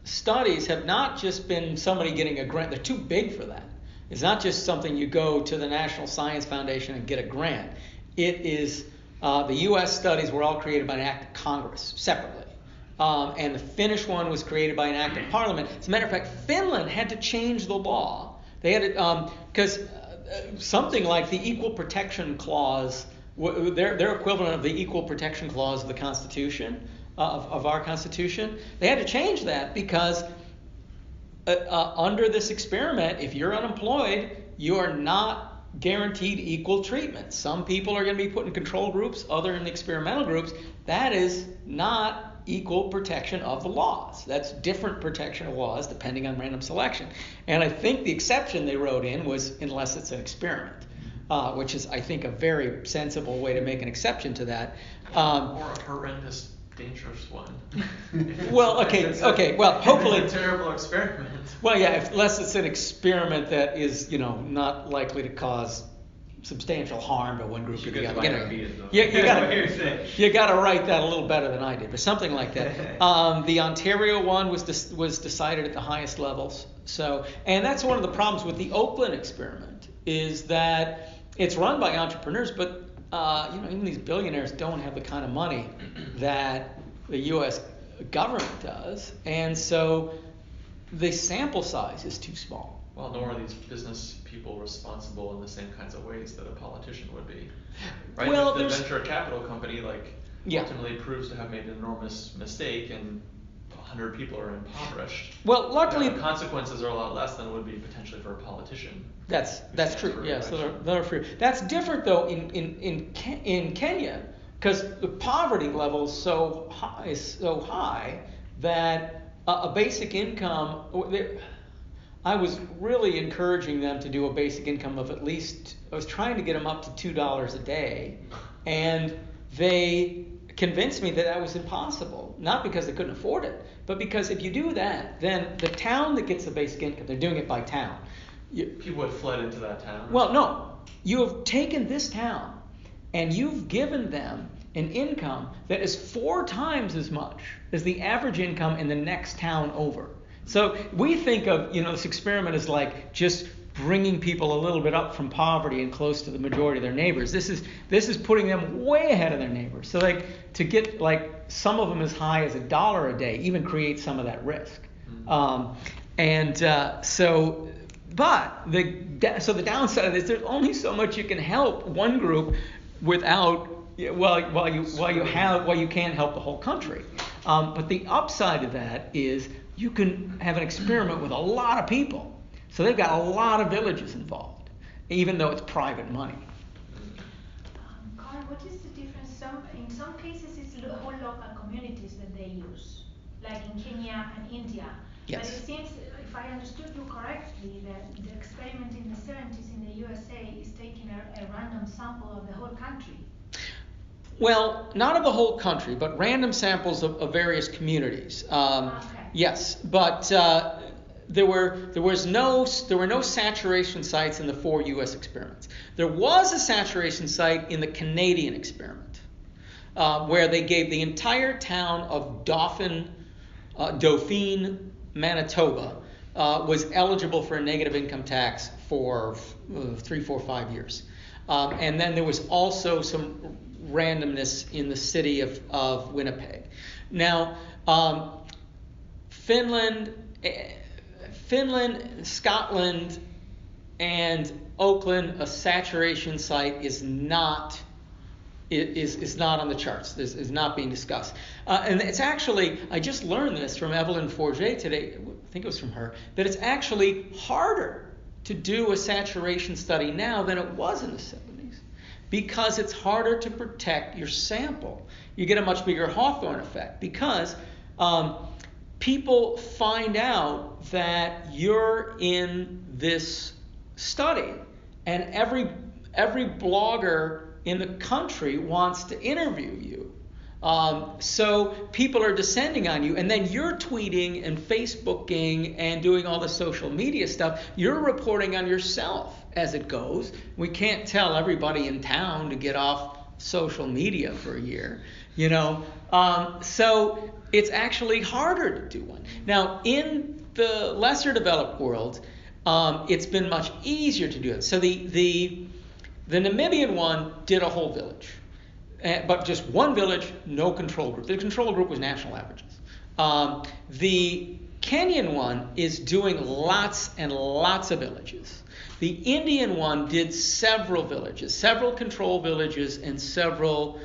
studies have not just been somebody getting a grant. They're too big for that. It's not just something you go to the National Science Foundation and get a grant. It is the U.S. studies were all created by an act of Congress separately. And the Finnish one was created by an act of Parliament. As a matter of fact, Finland had to change the law. They had to, because something like the Equal Protection Clause, their equivalent of the Equal Protection Clause of the Constitution, of our Constitution, they had to change that because under this experiment, if you're unemployed, you are not guaranteed equal treatment. Some people are going to be put in control groups, other in experimental groups. That is not equal protection of the laws. That's different protection of laws depending on random selection. And I think the exception they wrote in was unless it's an experiment, which is, I think, a very sensible way to make an exception to that. Or a horrendous, dangerous one. Well, okay. Well, hopefully it's a terrible experiment. Well, yeah, unless it's an experiment that is, not likely to cause substantial harm to one group or the other. You got to write that a little better than I did, but something like that. The Ontario one was decided at the highest levels. So, and that's one of the problems with the Oakland experiment is that it's run by entrepreneurs, but even these billionaires don't have the kind of money that the U.S. government does, and so the sample size is too small. Well, nor are these business people responsible in the same kinds of ways that a politician would be. Right? Well, if the venture capital company Yeah. ultimately proves to have made an enormous mistake and 100 people are impoverished, Well, luckily the consequences are a lot less than would be potentially for a politician. That's true. Yeah, so they're free. That's different though in Kenya, because the poverty level is so high that a basic income. I was really encouraging them to do a basic income of at least. I was trying to get them up to $2 a day, and they convinced me that was impossible. Not because they couldn't afford it, but because if you do that, then the town that gets the basic income, they're doing it by town. People had fled into that town. Well, no. You have taken this town and you've given them an income that is 4 times as much as the average income in the next town over. So we think of, this experiment as like just bringing people a little bit up from poverty and close to the majority of their neighbors. This is putting them way ahead of their neighbors. So like to get like some of them as high as $1 a day even creates some of that risk. So the downside of this, there's only so much you can help one group without while you can't help the whole country. But the upside of that is you can have an experiment with a lot of people. So they've got a lot of villages involved, even though it's private money. Carl, what is the difference? In some cases, it's whole local communities that they use, like in Kenya and India. Yes. But it seems, if I understood you correctly, that the experiment in the 70s in the USA is taking a random sample of the whole country. Well, not of the whole country, but random samples of various communities. Okay. Yes, but there were no saturation sites in the 4 U.S. experiments. There was a saturation site in the Canadian experiment, where they gave the entire town of Dauphin, Manitoba, was eligible for a negative income tax for 3, 4, 5 years. And then there was also some randomness in the city of Winnipeg. Now, Finland, Scotland, and Oakland, a saturation site is not on the charts. This is not being discussed. And it's actually, I just learned this from Evelyn Forget today, I think it was from her, that it's actually harder to do a saturation study now than it was in the 70s, because it's harder to protect your sample. You get a much bigger Hawthorne effect because people find out that you're in this study, and every blogger in the country wants to interview you. So people are descending on you, and then you're tweeting and Facebooking and doing all the social media stuff. You're reporting on yourself as it goes. We can't tell everybody in town to get off social media for a year, so it's actually harder to do one. Now, in the lesser developed world, it's been much easier to do it. So the Namibian one did a whole village, but just one village, no control group. The control group was national averages. The Kenyan one is doing lots and lots of villages. The Indian one did several villages, several control villages, and several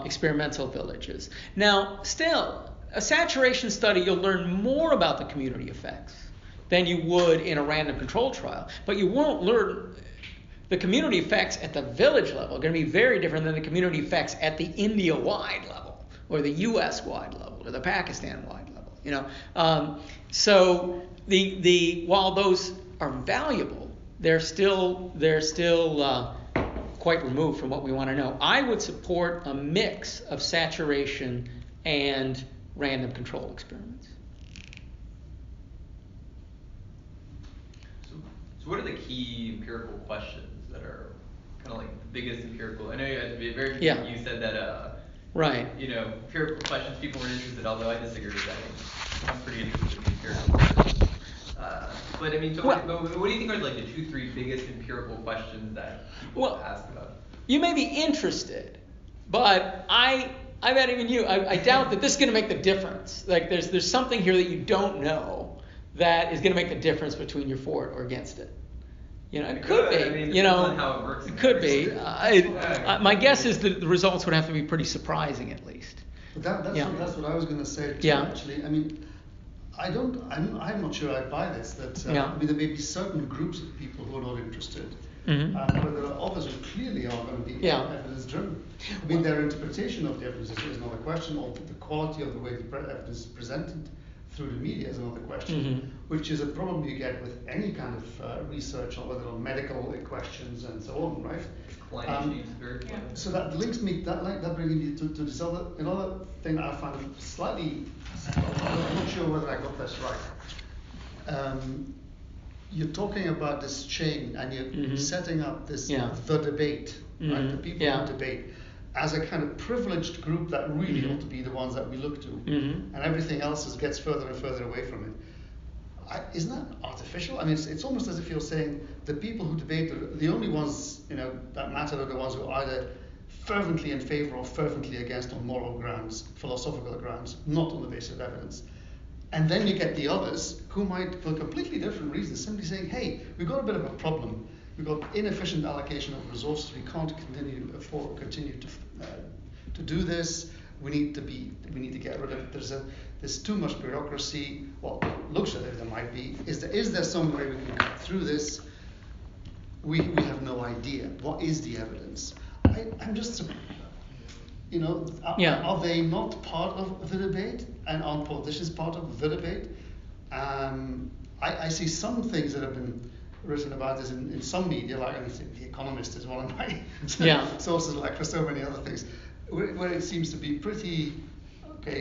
experimental villages. Now, still, a saturation study, you'll learn more about the community effects than you would in a random control trial. But you won't learn the community effects at the village level are going to be very different than the community effects at the India-wide level, or the US-wide level, or the Pakistan-wide level. So while those are valuable, they're still quite removed from what we want to know. I would support a mix of saturation and random control experiments. So what are the key empirical questions that are kind of like the biggest empirical? I know you had to be very. Yeah. You said that. Right. Empirical questions people were interested, although I disagree with that. I'm pretty interested in empirical questions. But I mean, what do you think are like the 2, 3 biggest empirical questions that people ask about? You may be interested, but I bet even you, I doubt that this is going to make the difference. Like there's something here that you don't know that is going to make the difference between you're for it or against it. It could be. I mean, depends on how it works. It could be. My guess is that the results would have to be pretty surprising, at least. But that's what I was going to say too. Yeah. Actually, I mean, I'm not sure I buy this. That I mean, there may be certain groups of people who are not interested. Mm-hmm. But there are others who clearly are going to be evidence driven. I mean, their interpretation of the evidence is not a question, or the quality of the way the evidence is presented through the media is another question, which is a problem you get with any kind of research, or whether on medical questions and so on, right? So that links me, that brings me to this another thing I find slightly, I'm not sure whether I got this right. You're talking about this chain, and you're setting up this the debate, right? The people who debate, as a kind of privileged group that really ought to be the ones that we look to, and everything else gets further and further away from it. Isn't that artificial? I mean, it's almost as if you're saying the people who debate are the only ones, that matter are the ones who are either fervently in favor or fervently against on moral grounds, philosophical grounds, not on the basis of evidence. And then you get the others who might, for completely different reasons, simply saying, hey, we've got a bit of a problem. We've got inefficient allocation of resources. We can't continue to do this. We need to get rid of it. There's too much bureaucracy. Well, looks as if there might be. Is there some way we can cut through this? We have no idea. What is the evidence? I'm just, are they not part of the debate? And aren't politicians part of the debate? I see some things that have been written about this in some media, like I think The Economist is one of my sources, like for so many other things, where it seems to be pretty,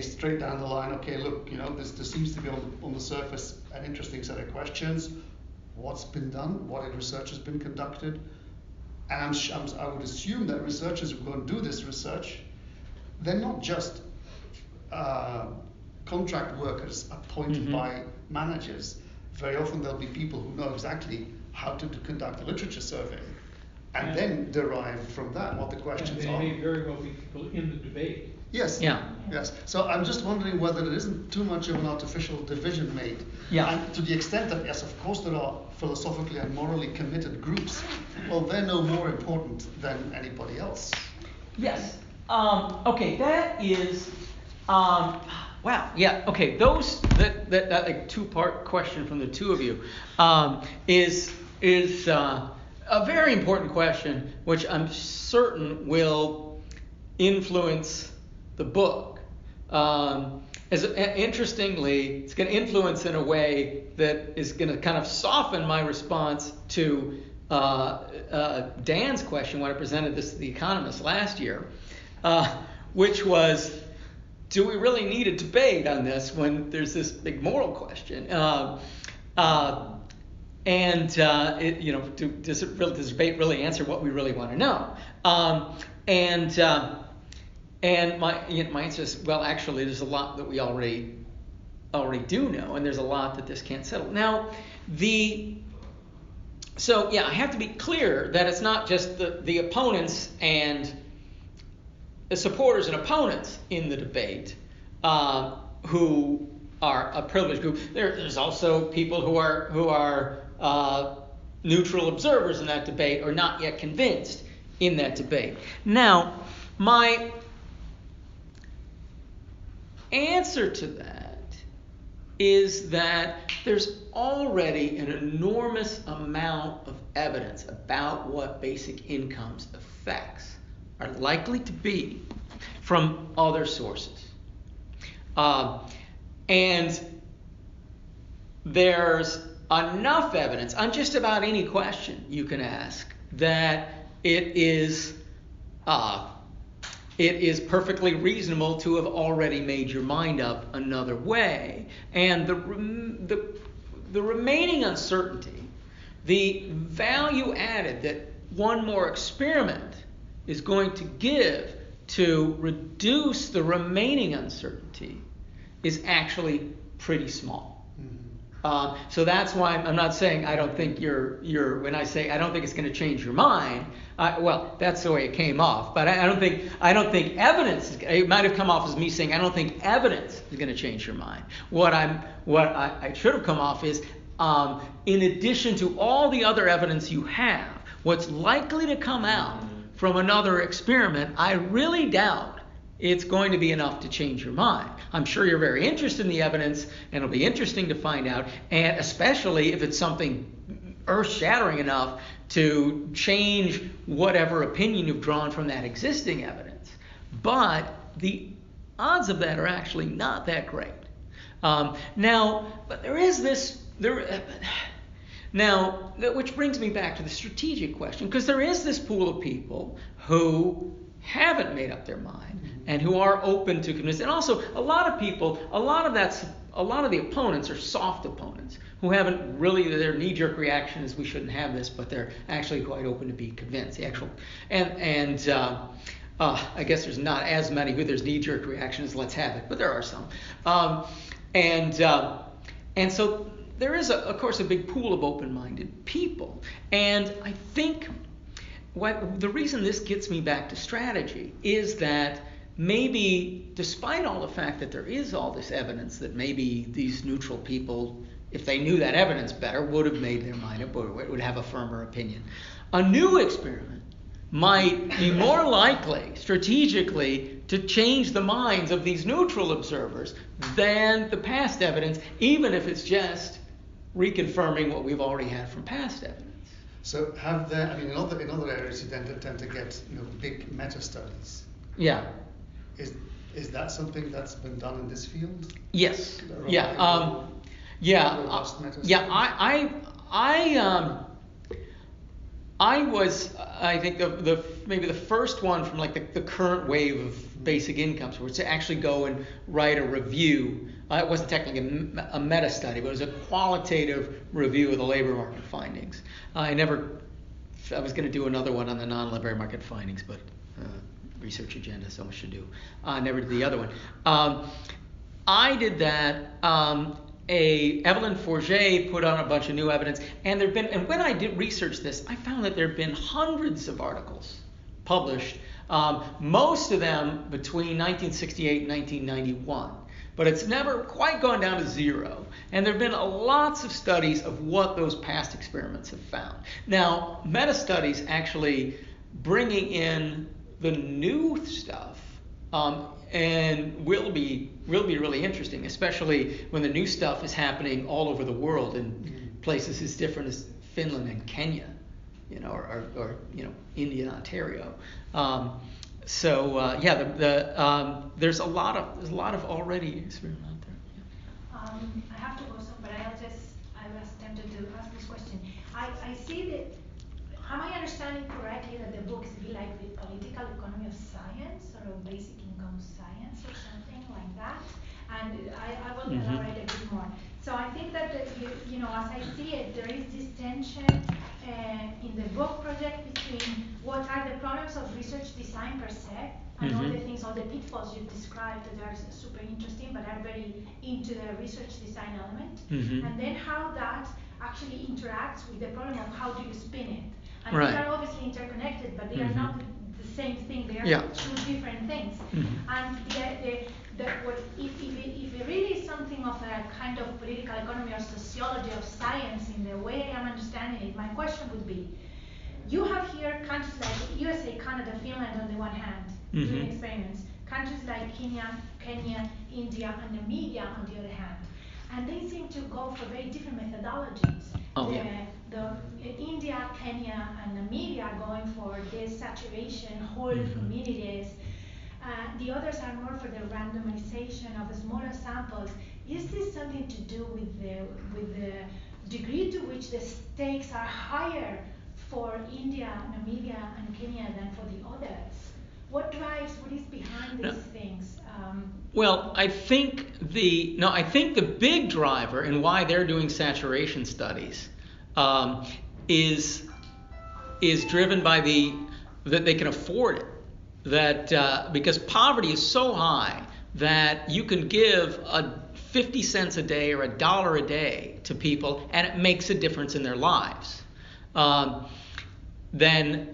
straight down the line, look, there seems to be on the surface an interesting set of questions. What's been done? What research has been conducted? And I would assume that researchers who go and do this research, they're not just contract workers appointed by managers. Very often there'll be people who know exactly how to conduct a literature survey and then derive from that what the questions are. And they may very well be people in the debate. Yes. Yeah. Yes. So I'm just wondering whether there isn't too much of an artificial division made. Yeah. And to the extent that, yes, of course there are philosophically and morally committed groups, well, they're no more important than anybody else. Yes. That is. Wow. Yeah. Okay. That like two-part question from the two of you is a very important question, which I'm certain will influence the book. Interestingly, it's going to influence in a way that is going to kind of soften my response to Dan's question when I presented this to The Economist last year, which was, do we really need a debate on this when there's this big moral question? Does the debate really answer what we really want to know? And my answer is, well, actually, there's a lot that we already do know, and there's a lot that this can't settle. Now, I have to be clear that it's not just the opponents and the supporters and opponents in the debate who are a privileged group. There's also people who are neutral observers in that debate or not yet convinced in that debate. Now, my answer to that is that there's already an enormous amount of evidence about what basic income's effects are likely to be from other sources. And there's enough evidence on just about any question you can ask that it is perfectly reasonable to have already made your mind up another way. And the remaining uncertainty, the value added that one more experiment is going to give to reduce the remaining uncertainty is actually pretty small. So that's why I'm not saying I don't think when I say I don't think it's going to change your mind, well, that's the way it came off. But I don't think evidence. It might have come off as me saying I don't think evidence is going to change your mind. What I should have come off is in addition to all the other evidence you have, what's likely to come out from another experiment, I really doubt it's going to be enough to change your mind. I'm sure you're very interested in the evidence, and it'll be interesting to find out, and especially if it's something earth-shattering enough to change whatever opinion you've drawn from that existing evidence. But the odds of that are actually not that great. But there is this... Now, which brings me back to the strategic question, because there is this pool of people who haven't made up their mind and who are open to convince. And also, a lot of the opponents are soft opponents who haven't really, their knee-jerk reaction is we shouldn't have this, but they're actually quite open to be convinced. The actual I guess there's not as many who there's knee-jerk reactions, let's have it, but there are some. And so there is, of course, a big pool of open-minded people. And I think the reason this gets me back to strategy is that maybe, despite all the fact that there is all this evidence that maybe these neutral people, if they knew that evidence better, would have made their mind up, or would have a firmer opinion. A new experiment might be more likely, strategically, to change the minds of these neutral observers than the past evidence, even if it's just reconfirming what we've already had from past evidence. So in other areas you tend to get big meta studies. Yeah. Is that something that's been done in this field? Yes. Yeah. I was, I think, maybe the first one from like the current wave of basic incomes, where to actually go and write a review. It wasn't technically a meta study, but it was a qualitative review of the labor market findings. I was going to do another one on the non-labor market findings, but research agenda, so much to do. Never did the other one. I did that. Evelyn Forget put on a bunch of new evidence, and when I did research this, I found that there have been hundreds of articles published, most of them between 1968 and 1991. But it's never quite gone down to zero. And there have been lots of studies of what those past experiments have found. Now, meta-studies actually bringing in the new stuff and will be really interesting, especially when the new stuff is happening all over the world in places as different as Finland and Kenya, or India and Ontario. There's a lot of already experiment out there. I have to go soon, but I was tempted to ask this question. I see that. Am I understanding correctly that the book is a bit like the political economy of science, or a basic income science, or something like that? And I will elaborate a bit more. So I think that as I see it, there is this tension in the book project between what are the problems of research design per se, and all the things, all the pitfalls you've described that are super interesting but are very into the research design element, and then how that actually interacts with the problem of how do you spin it. And they are obviously interconnected, but they are not the same thing. They are two different things. And if it really is something of a kind of political economy or sociology of science in the way I'm understanding it, my question would be, you have here countries like USA, Canada, Finland on the one hand, doing experiments, countries like Kenya, India, and Namibia on the other hand. And they seem to go for very different methodologies. India, Kenya, and Namibia are going for desaturation, whole communities. The others are more for the randomization of smaller samples. Is this something to do with the degree to which the stakes are higher for India, Namibia, and Kenya than for the others? What is behind these things? Well, I think the big driver in why they're doing saturation studies is driven by that they can afford it. That because poverty is so high that you can give 50 cents a day or $1 a day to people, and it makes a difference in their lives. Then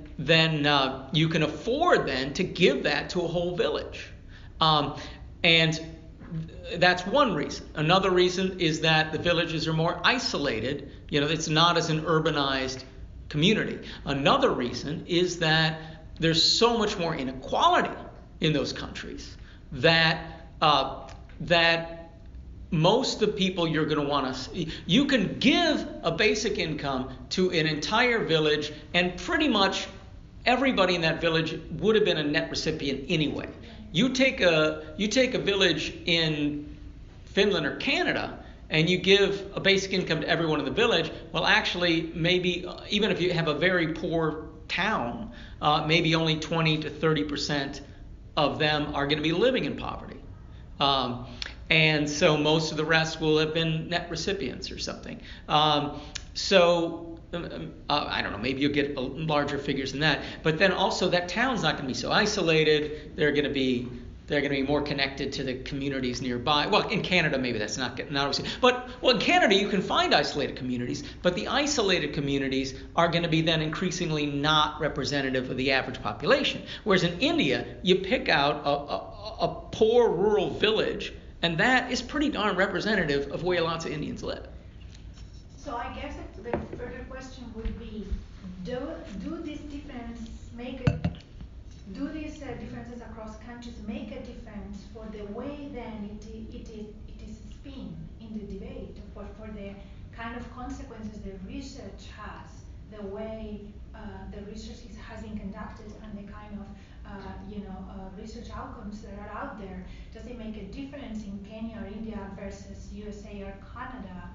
you can afford then to give that to a whole village. And that's one reason. Another reason is that the villages are more isolated. It's not as an urbanized community. Another reason is that there's so much more inequality in those countries that most of the people you're going to want to you can give a basic income to an entire village, and pretty much everybody in that village would have been a net recipient anyway. You take a village in Finland or Canada, and you give a basic income to everyone in the village. Well, actually, maybe even if you have a very poor town, maybe only 20 to 30% of them are going to be living in poverty. And so most of the rest will have been net recipients or something. I don't know, maybe you'll get larger figures than that. But then also that town's not going to be so isolated. They're going to be more connected to the communities nearby. Well, in Canada, maybe that's not obviously. But in Canada, you can find isolated communities, but the isolated communities are going to be then increasingly not representative of the average population. Whereas in India, you pick out a poor rural village, and that is pretty darn representative of where lots of Indians live. So I guess the further question would be, do these differences differences across countries make a difference for the way then it is spin in the debate, for the kind of consequences the research has, the way the research has been conducted, and the kind of research outcomes that are out there? Does it make a difference in Kenya or India versus USA or Canada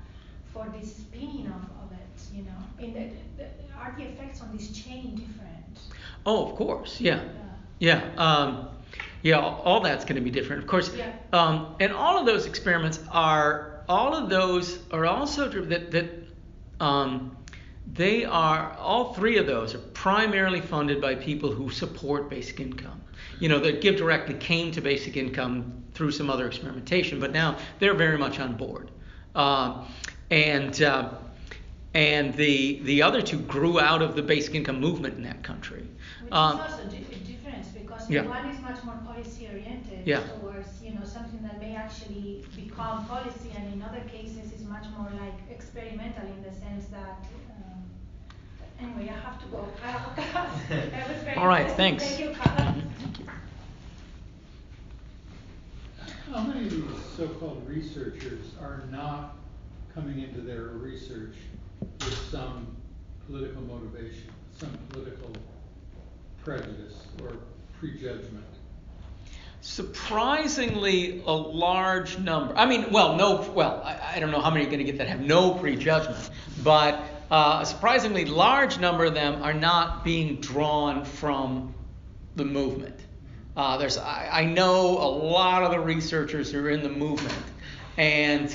for the spinning of it? Are the effects on this chain different? Oh, of course, yeah. All that's going to be different, of course. Yeah. And all of those experiments are also they are, all three of those are primarily funded by people who support basic income. That Give Directly came to basic income through some other experimentation, but now they're very much on board. And the other two grew out of the basic income movement in that country. Which is also a difference, because one is much more policy oriented towards something that may actually become policy, and in other cases is much more like experimental in the sense that anyway, I have to go. I have a class. That was very All right, interesting. thanks. Thank you, Carla. Thank you. How many of these so-called researchers are not coming into their research with some political motivation, some political prejudice or prejudgment? Surprisingly, a large number. I don't know how many you're going to get that have no prejudgment, but a surprisingly large number of them are not being drawn from the movement. I know a lot of the researchers who are in the movement, and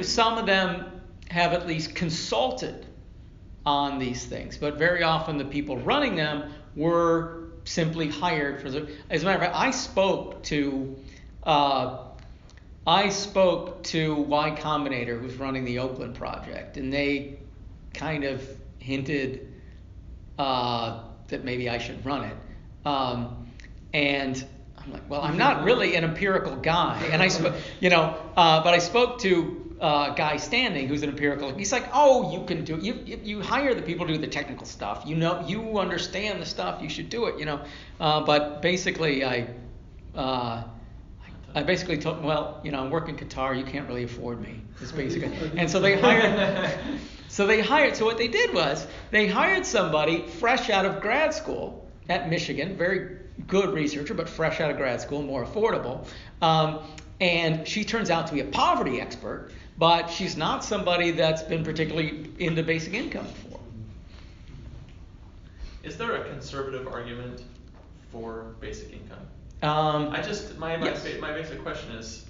some of them have at least consulted on these things, but very often the people running them were simply hired as a matter of fact, I spoke to Y Combinator, who's running the Oakland project, and they kind of hinted that maybe I should run it. And I'm like, well, I'm not really an empirical guy. And but I spoke to Guy Standing, who's an empirical. He's like, oh, you can do it. You hire the people to do the technical stuff. You understand the stuff. You should do it. But basically, I basically told him, well, I'm working Qatar. You can't really afford me. It's basically. And so they hired. So what they did was they hired somebody fresh out of grad school at Michigan, very good researcher, but fresh out of grad school, more affordable. And she turns out to be a poverty expert, but she's not somebody that's been particularly into basic income before. Is there a conservative argument for basic income? My basic question is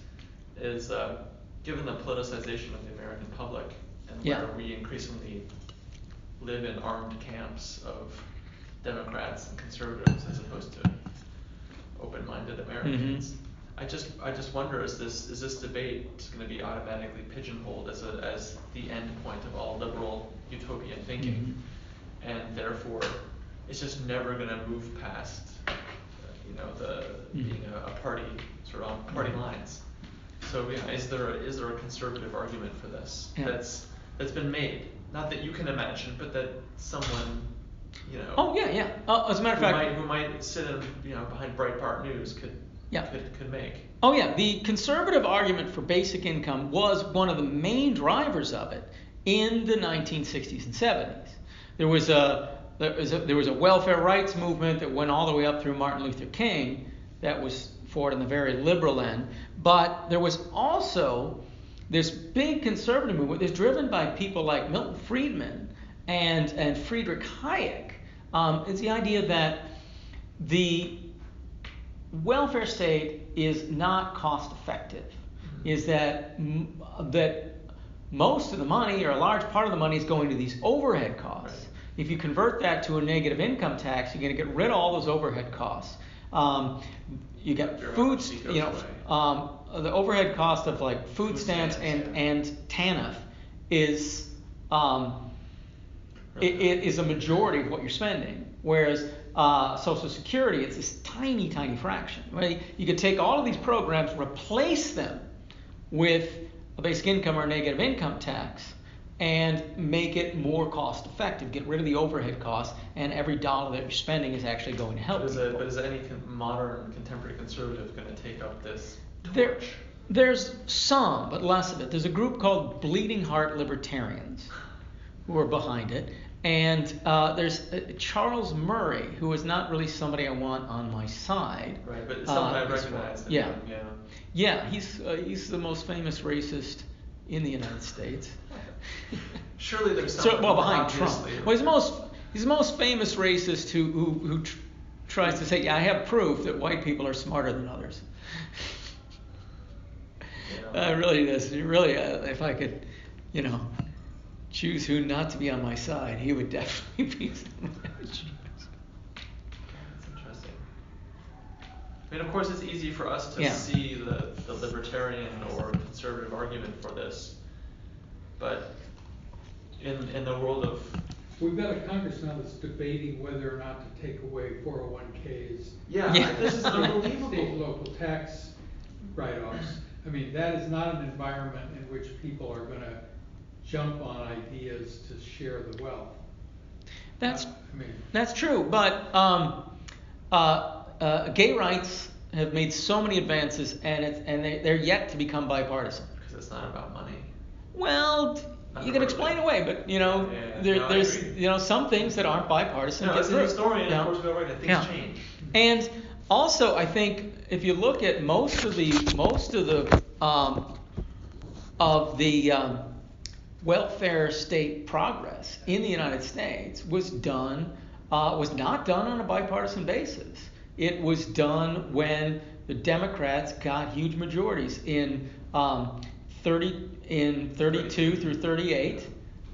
given the politicization of the American public and where we increasingly live in armed camps of Democrats and conservatives as opposed to open-minded Americans. Mm-hmm. I just wonder, is this debate going to be automatically pigeonholed as the end point of all liberal utopian thinking, mm-hmm. and therefore it's just never going to move past being a party sort of on party lines. So is there a conservative argument for this that's been made? Not that you can imagine, but that someone as a matter of fact, who might sit in behind Breitbart News could make. Oh yeah, the conservative argument for basic income was one of the main drivers of it in the 1960s and 70s. There was a welfare rights movement that went all the way up through Martin Luther King that was for it on the very liberal end, but there was also this big conservative movement that's driven by people like Milton Friedman and Friedrich Hayek. It's the idea that the welfare state is not cost effective. is that that most of the money, or a large part of the money, is going to these overhead costs. Right. If you convert that to a negative income tax, you're going to get rid of all those overhead costs. You get foods, the overhead cost of like food stamps and TANF is is a majority of what you're spending, whereas Social Security, it's this tiny, tiny fraction. Right? You could take all of these programs, replace them with a basic income or a negative income tax, and make it more cost effective. Get rid of the overhead costs, and every dollar that you're spending is actually going to help. But is any modern contemporary conservative going to take up this torch? torch? There's some, but less of it. There's a group called Bleeding Heart Libertarians who are behind it. And there's Charles Murray, who is not really somebody I want on my side. Right, but it's someone I recognize. Yeah, he's the most famous racist in the United States. Surely there's someone behind Trump. Well, he's the most famous racist who tries to say, I have proof that white people are smarter than others. Really does. Really, if I could, choose who not to be on my side, he would definitely be someone I would choose. That's interesting. I mean, of course, it's easy for us to see the libertarian or conservative argument for this, but in the world of... We've got a Congress now that's debating whether or not to take away 401ks. This is unbelievable. State and local tax write-offs. I mean, that is not an environment in which people are going to jump on ideas to share the wealth. That's true, but gay rights have made so many advances, and they're yet to become bipartisan. Because it's not about money. Well, you can explain away, but there's some things that aren't bipartisan. As a historian, of course, you're right. Things change. And also, I think if you look at most of the welfare state progress in the United States was not done on a bipartisan basis. It was done when the Democrats got huge majorities in 32 through 38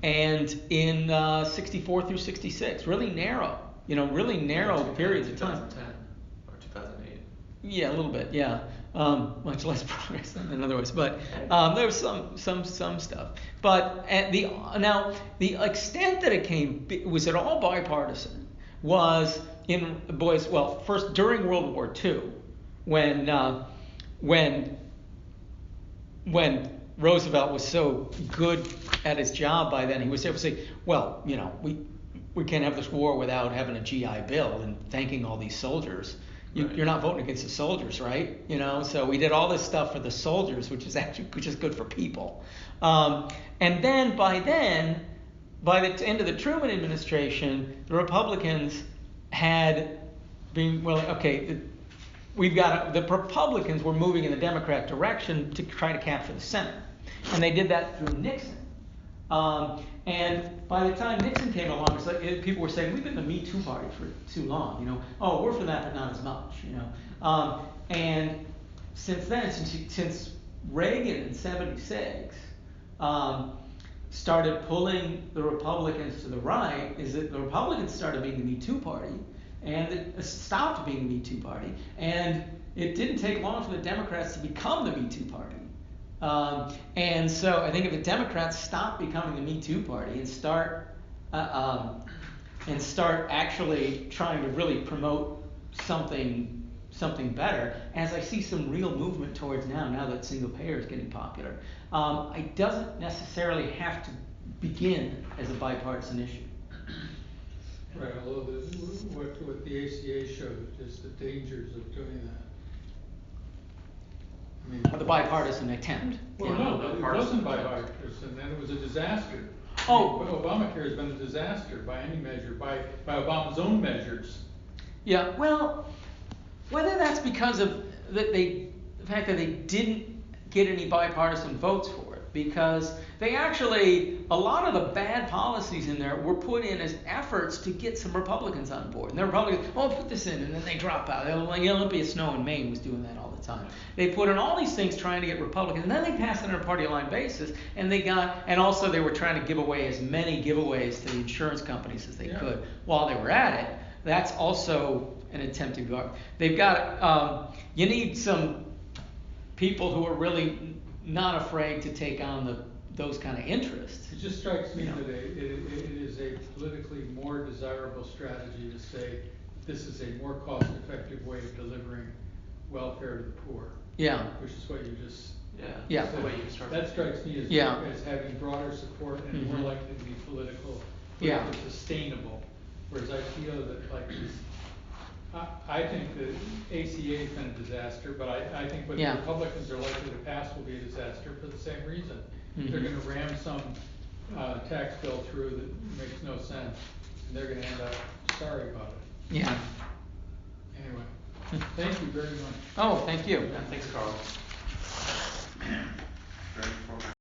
and in 64 through 66. Really narrow periods of time. 2010 or 2008. Yeah, a little bit. Yeah. Much less progress than in other ways, but there was some stuff. But the extent that it was at all bipartisan was first during World War II, when Roosevelt was so good at his job by then, he was able to say, well, we can't have this war without having a GI Bill and thanking all these soldiers. You're not voting against the soldiers, right? So we did all this stuff for the soldiers, which is good for people. And then by the end of the Truman administration, the Republicans had been the Republicans were moving in the Democrat direction to try to capture the Senate, and they did that through Nixon. And by the time Nixon came along, people were saying, we've been the Me Too party for too long, Oh, we're for that, but not as much, And since then, since Reagan in '76 started pulling the Republicans to the right, is that the Republicans started being the Me Too party, and it stopped being the Me Too party. And it didn't take long for the Democrats to become the Me Too party. And so I think if the Democrats stop becoming the Me Too party and start actually trying to really promote something better, as I see some real movement towards now that single payer is getting popular, it doesn't necessarily have to begin as a bipartisan issue. Right, although what the ACA showed is the dangers of doing that. The bipartisan attempt. Well, no, it wasn't bipartisan, and it was a disaster. Obamacare has been a disaster by any measure, by Obama's own measures. Yeah, well, whether that's because of the fact that they didn't get any bipartisan votes for it, because a lot of the bad policies in there were put in as efforts to get some Republicans on board. And the Republicans, put this in, and then they drop out. The Olympia Snow in Maine was doing that all the time. They put in all these things trying to get Republicans, and then they passed it on a party line basis, and also they were trying to give away as many giveaways to the insurance companies as they could while they were at it. That's also an attempt to go. They've got, you need some people who are really not afraid to take on those kind of interests. It just strikes me that it is a politically more desirable strategy to say this is a more cost-effective way of delivering welfare to the poor. Yeah. Which is what you just Yeah. said. The way you start. That strikes me as having broader support and more likely to be politically sustainable. Whereas I feel that like this, I think that ACA has been a disaster, but I think what the Republicans are likely to pass will be a disaster for the same reason. They're going to ram some tax bill through that makes no sense, and they're going to end up sorry about it. Yeah. Anyway, thank you very much. Oh, thank you. Yeah, thanks, Carl. Very informative.